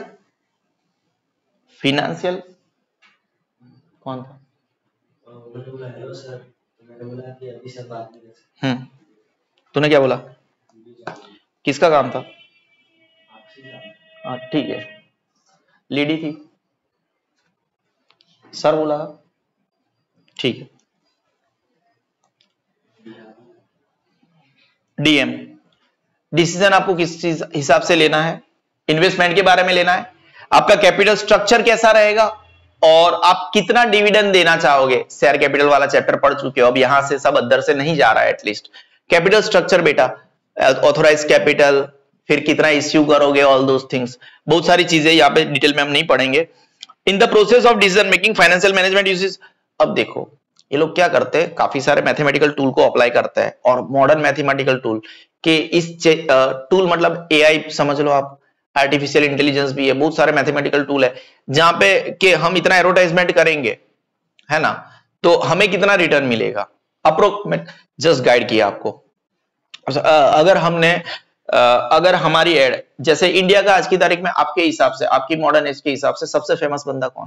फिनेंशियल कौन था? तूने क्या बोला? किसका काम था? हाँ ठीक है, लेडी थी, सर बोला, ठीक है। DM, डिसीजन आपको किस चीज हिसाब से लेना है? इन्वेस्टमेंट के बारे में लेना है, आपका कैपिटल स्ट्रक्चर कैसा रहेगा, और आप कितना डिविडेंड देना चाहोगे। शेयर कैपिटल वाला चैप्टर पढ़ चुके हो, अब यहां से सब अदर से नहीं जा रहा है एटलीस्ट। कैपिटल स्ट्रक्चर बेटा, ऑथोराइज कैपिटल, फिर कितना इश्यू करोगे, ऑल दोस थिंग्स, बहुत सारी चीजें यहाँ पे डिटेल में हम नहीं पढ़ेंगे। In the process of decision making financial management uses. अब देखो ये लोग क्या करते हैं, काफी सारे मैथमेटिकल टूल को अप्लाई करते हैं, और मॉडर्न मैथमेटिकल टूल के इस टूल मतलब AI समझ लो आप, आर्टिफिशियल इंटेलिजेंस भी है, बहुत सारे मैथमेटिकल टूल है जहां पे कि हम इतना एडवर्टाइजमेंट करेंगे, है ना, तो हमें कितना रिटर्न मिलेगा, अप्रोक्सीमेट जस्ट गाइड किया आपको। अगर हमने अगर हमारी एड, जैसे इंडिया का आज की तारीख में आपके हिसाब से, आपकी मॉडर्न एज के हिसाब से सबसे फेमस बंदा कौन?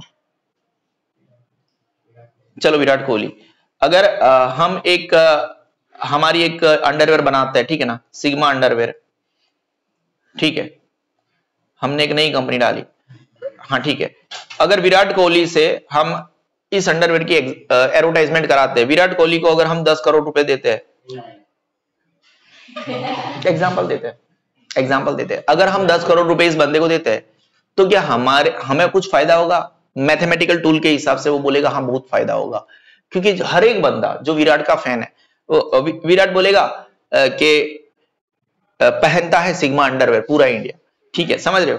चलो विराट कोहली। अगर हम एक हमारी एक अंडरवेयर बनाते हैं, ठीक है ना, सिग्मा अंडरवेयर, ठीक है, हमने एक नई कंपनी डाली, हाँ ठीक है, अगर विराट कोहली से हम इस अंडरवेयर की एडवर्टाइजमेंट कराते हैं, विराट कोहली को अगर हम 10 करोड़ रुपए देते हैं, एग्जाम्पल देते हैं, अगर हम 10 करोड़ रुपए इस बंदे को देते हैं, तो क्या हमें कुछ फायदा होगा? मैथमेटिकल टूल के हिसाब से वो बोलेगा हाँ बहुत फायदा होगा, क्योंकि हर एक बंदा जो विराट का फैन है, वो विराट बोलेगा कि पहनता है सिग्मा अंडरवेयर पूरा इंडिया, ठीक है, समझ रहे हो?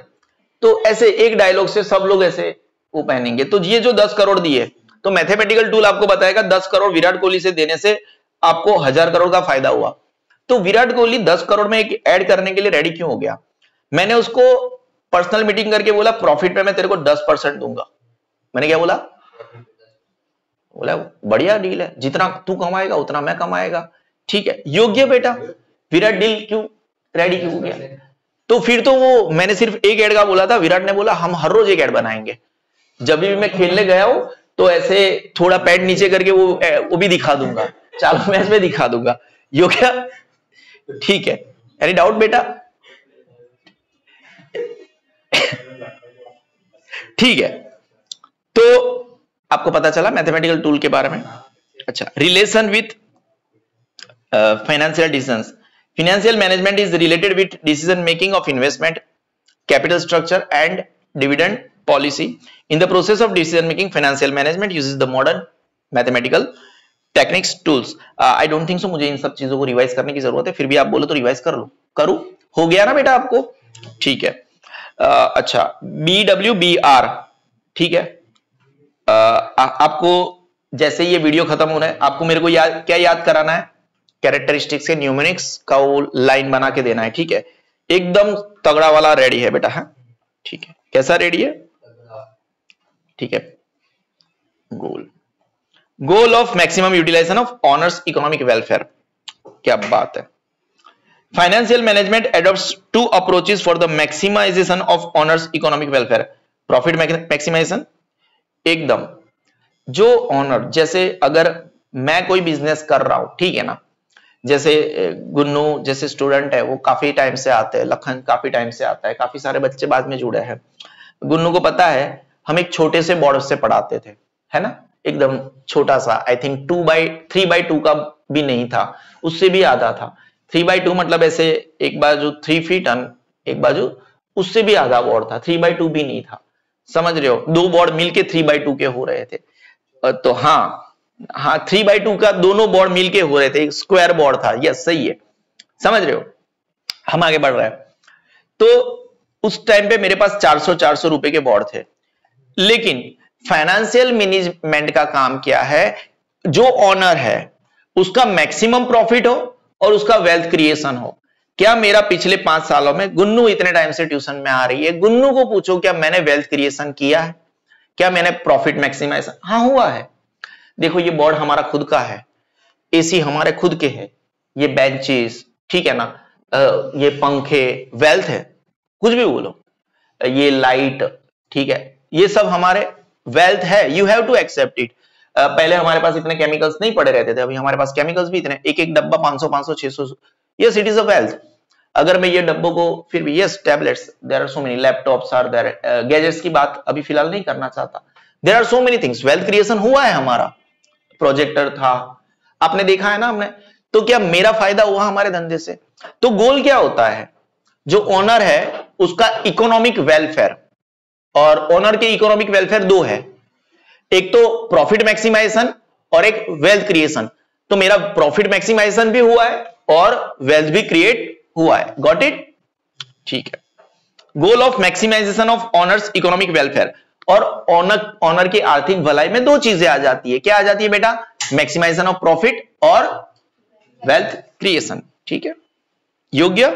तो ऐसे एक डायलॉग से सब लोग ऐसे वो पहनेंगे। तो ये जो 10 करोड़ दिए, तो मैथमेटिकल टूल आपको बताएगा 10 करोड़ विराट कोहली से देने से आपको 1000 करोड़ का फायदा हुआ। तो विराट कोहली 10 करोड़ में एक ऐड करने के लिए रेडी क्यों हो गया? मैंने उसको पर्सनल मीटिंग करके बोला प्रॉफिट पे मैं तेरे को 10% दूंगा। मैंने क्या बोला? बोला बढ़िया डील है, जितना तू कमाएगा उतना मैं कमाएगा, ठीक है, योग्य बेटा। विराट डील क्यों रेडी क्यों हो गया? तो फिर तो वो मैंने सिर्फ एक ऐड का बोला था, विराट ने बोला हम हर रोज एक ऐड बनाएंगे। जब भी मैं खेलने गया हूं तो ऐसे थोड़ा पैड नीचे करके वो भी दिखा दूंगा, चालू मैच में दिखा दूंगा, योग्य, ठीक है। एनी डाउट बेटा? ठीक है, तो आपको पता चला मैथमेटिकल टूल के बारे में। अच्छा, relation with financial decisions. Financial management is related with decision making of investment, capital structure and dividend policy. In the process of decision making, financial management uses the modern mathematical techniques tools. I don't think so मुझे इन सब चीजों को रिवाइज करने की जरूरत है, फिर भी आप बोलो तो रिवाइज कर लो, करूं? हो गया ना बेटा आपको? ठीक है। अच्छा, BWBR, ठीक है। आपको जैसे ये वीडियो खत्म हो रहा है, आपको मेरे को क्या याद कराना है? कैरेक्टरिस्टिक्स के न्यूमेरिक्स का वो लाइन बना के देना है, ठीक है। एकदम तगड़ा वाला रेडी है बेटा, है ठीक है। कैसा रेडी है? ठीक है। Goal of maximum utilisation of owners economic welfare, क्या बात है। Financial management adopts 2 approaches for the maximisation of owners economic welfare. Profit maximisation, एकदम जो ऑनर, जैसे अगर मैं कोई बिजनेस कर रहा हूं, ठीक है ना, जैसे गुन्नू जैसे स्टूडेंट है, वो काफी टाइम से आते हैं, लखन काफी टाइम से आता है, काफी सारे बच्चे बाद में जुड़े हैं। गुन्नू को पता है हम एक छोटे से बोर्ड से पढ़ाते थे, है ना, एकदम छोटा सा, आई थिंक 3x2 का भी नहीं था, उससे भी आधा था। 3x2 मतलब ऐसे एक बाजू 3 फीट एक बाजू, उससे भी आधा बोर्ड था, 3x2 भी नहीं था, समझ रहे हो? 2 बोर्ड मिलके 3x2 के हो रहे थे। तो हाँ 3x2 का दोनों बोर्ड मिलके हो रहे थे, एक स्क्वायर बोर्ड था, यस सही है, समझ रहे हो? हम आगे बढ़ रहे हैं। तो उस टाइम पे मेरे पास 400 रुपए के बोर्ड थे, लेकिन फाइनेंशियल मैनेजमेंट का काम क्या है? जो ऑनर है उसका मैक्सिमम प्रॉफिट हो और उसका वेल्थ क्रिएशन हो। क्या मेरा पिछले 5 सालों में, गुन्नू इतने टाइम से ट्यूशन में आ रही है, गुन्नू को पूछो क्या मैंने वेल्थ क्रिएशन किया है? क्या मैंने प्रॉफिट मैक्सिमाइजेशन? हाँ हुआ है। देखो ये बोर्ड हमारा खुद का है, एसी हमारे खुद के है, ये बेंचेस, ठीक है ना, ये पंखे, वेल्थ है, कुछ भी बोलो, ये लाइट, ठीक है, ये सब हमारे वेल्थ है, you have to accept it. पहले हमारे पास इतने केमिकल्स नहीं पड़े रहते थे, अभी हमारे पास केमिकल्स भी इतने, एक डब्बा 500 600, yes it is a wealth. अगर मैं ये डब्बों को, फिर भी yes tablets, there are so many, laptops are there, gadgets की बात अभी फिलहाल नहीं करना चाहता, there are so many things, wealth creation हुआ है हमारा। प्रोजेक्टर था, आपने देखा है ना हमने, तो क्या मेरा फायदा हुआ हमारे धंधे से? तो गोल क्या होता है? जो ओनर है उसका इकोनॉमिक वेलफेयर, और ओनर के इकोनॉमिक वेलफेयर 2 है, एक तो प्रॉफिट मैक्सिमाइजेशन और एक वेल्थ क्रिएशन। तो मेरा प्रॉफिट मैक्सिमाइजेशन भी हुआ है और वेल्थ भी क्रिएट हुआ है, गॉट इट? ठीक है। Goal of maximization of owners economic welfare, और ऑनर की आर्थिक भलाई में 2 चीजें आ जाती है, क्या आ जाती है बेटा? मैक्सिमाइजेशन ऑफ प्रॉफिट और वेल्थ क्रिएशन, ठीक है, Yogya.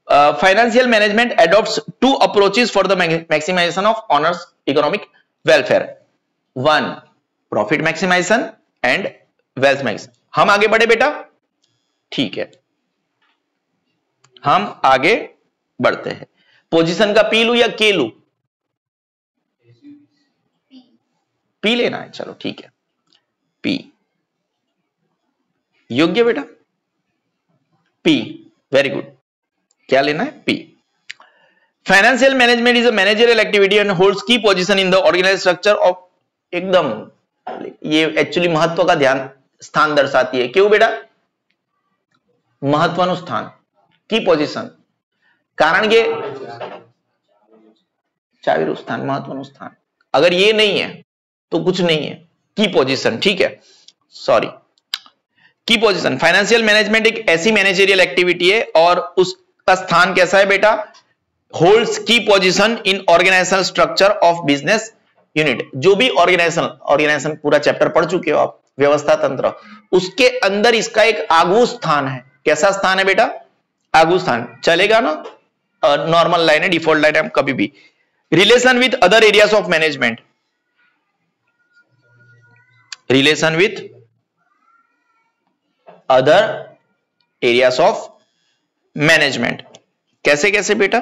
Financial management adopts two approaches for the maximization of owner's economic welfare. One, profit maximization and wealth maximization. हम आगे बढ़े बेटा, ठीक है, हम आगे बढ़ते हैं। पोजीशन का पी लू या के लू? पी लेना है, चलो ठीक है, पी योग्य बेटा, पी, वेरी गुड। क्या लेना है? P. Financial management is a managerial activity and holds की position in the organised structure of, एकदम ये एक्चुअली महत्व का ध्यान स्थान दर्शाती है। क्यों बेटा? महत्वनु स्थान, की पोजीशन, कारण ये चावीरू स्थान, महत्वनु स्थान, अगर ये नहीं है तो कुछ नहीं है। की पोजीशन, ठीक है, सॉरी, की पोजीशन। फाइनेंशियल मैनेजमेंट एक ऐसी मैनेजरियल एक्टिविटी है और उसका स्थान कैसा है बेटा? होल्ड्स की position in organizational structure of business unit. जो भी ऑर्गेनाइजेशन पूरा चैप्टर पढ़ चुके हो आप, व्यवस्था तंत्र, उसके अंदर इसका एक आगू स्थान है। कैसा स्थान है बेटा? आगू स्थान। चलेगा ना? नॉर्मल लाइन है, डिफॉल्ट लाइन है, कभी भी। Relation with other areas of management, relation with other areas of management, कैसे कैसे बेटा?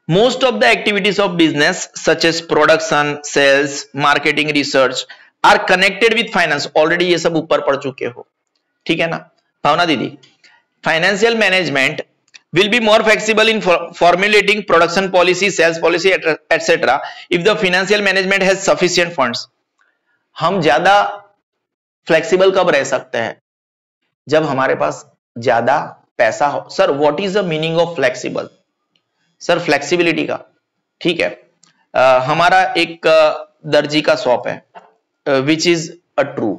Most of the activities of business such as production, sales, marketing, research are connected with finance. Already ये सब ऊपर पढ़ चुके हो, ठीक है ना भावना दीदी? Financial management will be more flexible in formulating production policy, sales policy, etc. if the financial management has sufficient funds. हम ज्यादा फ्लेक्सिबल कब रह सकते हैं? जब हमारे पास ज्यादा पैसा हो। Sir what is the meaning of flexible? Sir flexibility का, ठीक है, हमारा एक दर्जी का शॉप है, विच इज अ ट्रू,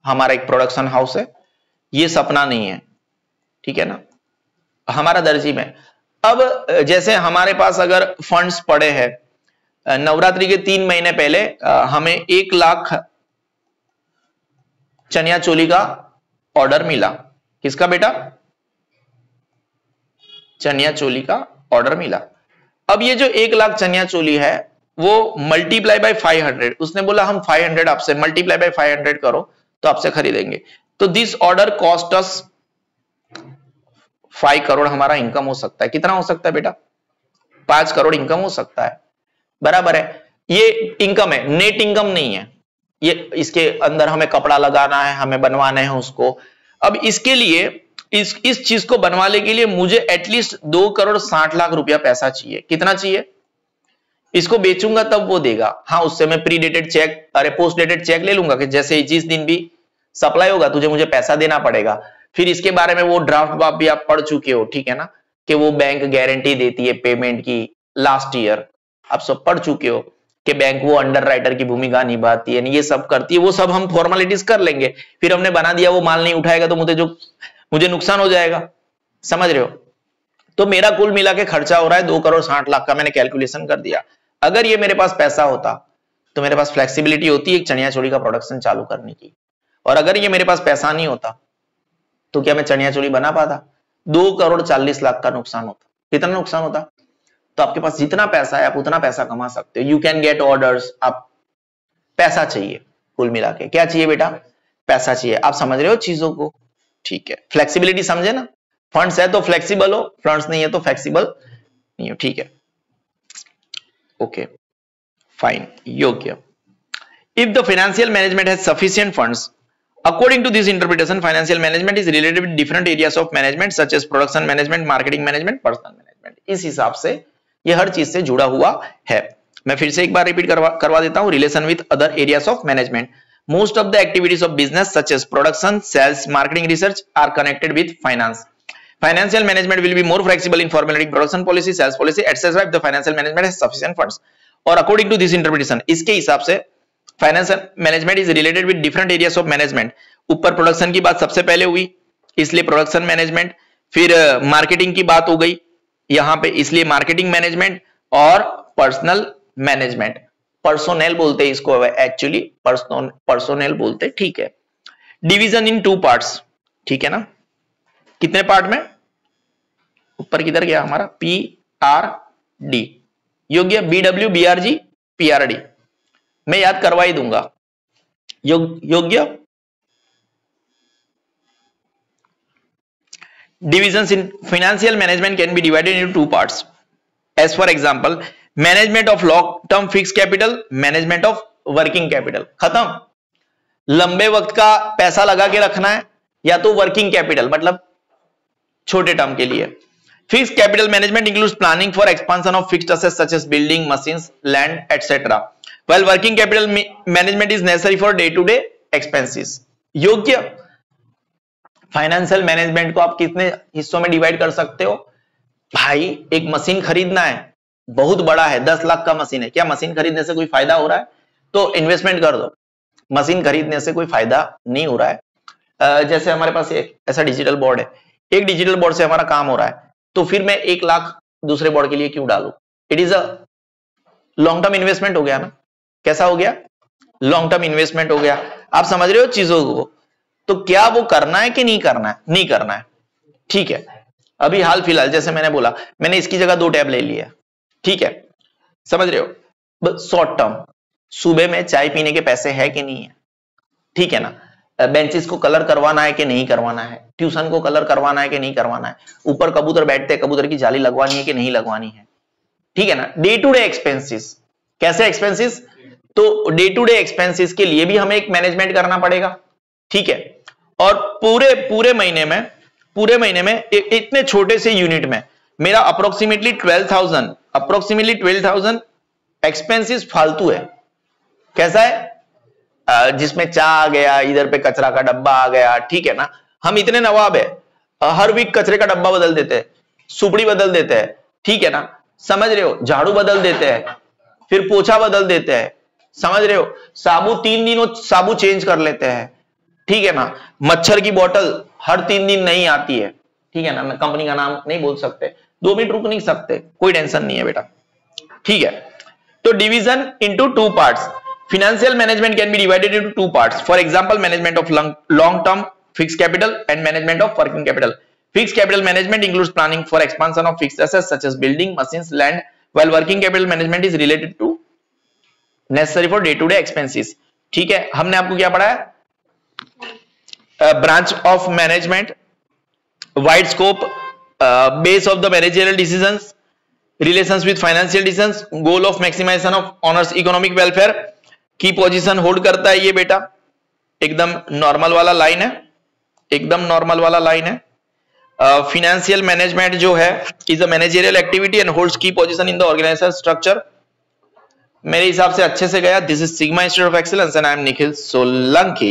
हमारा एक प्रोडक्शन हाउस है, ये सपना नहीं है, ठीक है ना, हमारा दर्जी में। अब जैसे हमारे पास अगर फंड्स पड़े हैं, नवरात्रि के 3 महीने पहले हमें 1 लाख चनिया चोली का ऑर्डर मिला। किसका बेटा? चनिया चोली का ऑर्डर मिला। अब ये जो 1 लाख चनिया चोली है वो मल्टीप्लाई बाय 500, उसने बोला हम 500 आपसे मल्टीप्लाई बाय 500 करो तो आपसे खरीदेंगे। तो this order cost us 5 crore हमारा इनकम हो सकता है। कितना हो सकता है बेटा? 5 करोड़ इनकम हो सकता है, बराबर है। ये इनकम है, नेट इनकम नहीं है। ये इसके अंदर हमें कपड़ा लगाना है, हमें बनवाना है उसको। अब इसके लिए इस चीज को बनवाने के लिए मुझे एटलीस्ट 2 करोड़ 60 लाख रुपया पैसा चाहिए। कितना चाहिए? इसको बेचूंगा तब वो देगा। हाँ, उससे मैं प्री डेटेड चेक, अरे पोस्ट डेटेड चेक ले लूंगा कि जैसे जिस दिन भी सप्लाई होगा तुझे मुझे पैसा देना पड़ेगा। फिर इसके बारे में वो ड्राफ्ट आप भी आप पढ़ चुके हो, ठीक है ना, कि वो बैंक गारंटी देती है पेमेंट की। लास्ट ईयर आप सब पढ़ चुके हो कि बैंक वो अंडर राइटर की भूमिका निभाती है, ये सब करती है। वो सब हम फॉर्मेलिटीज कर लेंगे। फिर हमने बना दिया, वो माल नहीं उठाएगा तो मुझे नुकसान हो जाएगा, समझ रहे हो? तो मेरा कुल मिला के खर्चा हो रहा है 2 करोड़ 60 लाख का, मैंने कैलकुलेशन कर दिया। अगर ये मेरे पास पैसा होता तो मेरे पास फ्लेक्सिबिलिटी होती है एक चनिया चोली का प्रोडक्शन चालू करने की। और अगर ये मेरे पास पैसा नहीं होता तो क्या मैं चनिया चोली बना पाता? 2 करोड़ 40 लाख का नुकसान होता। कितना नुकसान होता? तो आपके पास जितना पैसा है आप उतना पैसा कमा सकते हो। You can get orders. आप पैसा चाहिए, कुल मिला के क्या चाहिए बेटा? पैसा चाहिए। आप समझ रहे हो चीजों को? ठीक है, फ्लेक्सिबिलिटी समझे ना? फंड्स है तो फ्लेक्सिबल हो, फंड्स नहीं है तो फ्लेक्सिबल नहीं हो, ठीक है, ओके फाइन, योग्य। If the financial management has sufficient funds, according to this interpretation, financial management is related with different areas of management such as production management, marketing management, personal management. इस हिसाब से ये हर चीज से जुड़ा हुआ है। मैं फिर से एक बार रिपीट करवा देता हूं। Relation with other areas of management, most of the activities of business such as production, sales, marketing, research are connected with finance. Financial management will be more flexible in formulating production policy, sales policy, etc. if the financial management has sufficient funds. और according to this interpretation, इसके हिसाब से financial management is related with different areas of management. ऊपर प्रोडक्शन की बात सबसे पहले हुई, इसलिए प्रोडक्शन मैनेजमेंट। फिर मार्केटिंग की बात हो गई यहां पे, इसलिए मार्केटिंग मैनेजमेंट। और पर्सनल मैनेजमेंट, पर्सोनेल बोलते हैं इसको, एक्चुअली पर्सोनेल बोलते हैं, ठीक है। डिवीजन इन 2 पार्ट्स, ठीक है ना? कितने पार्ट में? ऊपर किधर गया हमारा? पी BRD, योग्य BW BRG PRD, मैं याद करवा ही दूंगा। योग्य divisions in financial management can be divided into two parts, as for example management of long term fixed capital, management of working capital। खत्म। लंबे वक्त का पैसा लगा के रखना है, या तो वर्किंग कैपिटल मतलब छोटे टर्म के लिए। Fixed capital management includes planning for expansion of fixed assets such as building, machines, land etcetera, while working capital management is necessary for day to day expenses. योग्य फाइनेंशियल मैनेजमेंट को आप कितने हिस्सों में डिवाइड कर सकते हो? भाई एक मशीन खरीदना है, बहुत बड़ा है, 10 लाख का मशीन है, क्या मशीन खरीदने से कोई फायदा हो रहा है? तो इन्वेस्टमेंट कर दो। मशीन खरीदने से कोई फायदा नहीं हो रहा है। जैसे हमारे पास एक ऐसा डिजिटल बोर्ड है, एक डिजिटल बोर्ड से हमारा काम हो रहा है, तो फिर मैं 1 लाख दूसरे बोर्ड के लिए क्यों डालूं? It is a long term investment हो गया ना। कैसा हो गया? लॉन्ग टर्म इन्वेस्टमेंट हो गया। आप समझ रहे हो चीजों को? तो क्या वो करना है कि नहीं करना है? नहीं करना है, ठीक है। अभी हाल फिलहाल जैसे मैंने बोला, मैंने इसकी जगह 2 टैब ले लिया, ठीक है, समझ रहे हो? शॉर्ट टर्म, सुबह में चाय पीने के पैसे है कि नहीं है, ठीक है ना। बेंचेस को कलर करवाना है कि नहीं करवाना है, ट्यूशन को कलर करवाना है कि नहीं करवाना है, ऊपर कबूतर बैठते हैं, कबूतर की जाली लगवानी है कि नहीं लगवानी है, ठीक है ना। डे टू डे एक्सपेंसेस, कैसे एक्सपेंसेस? तो डे टू डे एक्सपेंसेस के लिए भी हमें एक मैनेजमेंट करना पड़ेगा, ठीक है। और पूरे महीने में इतने छोटे से यूनिट में मेरा अप्रोक्सीमेटली 12,000 एक्सपेंसेस फालतू है। कैसा है? जिसमें चाय आ गया, इधर पे कचरा का डब्बा आ गया, ठीक है ना। हम इतने नवाब है, हर वीक कचरे का डब्बा बदल देते हैं, सुपड़ी बदल देते हैं, ठीक है ना, समझ रहे हो, झाड़ू बदल देते हैं, फिर पोछा बदल देते हैं, समझ रहे हो, साबु 3 दिनों साबु चेंज कर लेते हैं, ठीक है ना। मच्छर की बोतल हर 3 दिन नहीं आती है, ठीक है ना। मैं कंपनी का नाम नहीं बोल सकते, 2 मिनट रुक नहीं सकते, कोई टेंशन नहीं है बेटा, ठीक है। तो division into 2 parts, financial management can be divided into 2 parts, for example management of long term fixed capital and management of working capital. Fixed capital management includes planning for expansion of fixed assets such as building, machines, land, while working capital management is related to necessary for day to day expenses, ठीक है। हमने आपको क्या पढ़ा है? Branch of management, wide scope, base of the managerial decisions, relations with financial decisions, goal of maximization of owners economic welfare, की पोजीशन होल्ड करता है ये बेटा, एकदम नॉर्मल वाला लाइन है, एकदम नॉर्मल वाला लाइन है। फाइनेंशियल मैनेजमेंट जो है is a managerial activity and holds की position in the organisational structure. मेरे हिसाब से अच्छे से गया। This is Sigma Institute of Excellence and I am Nikhil Solanki.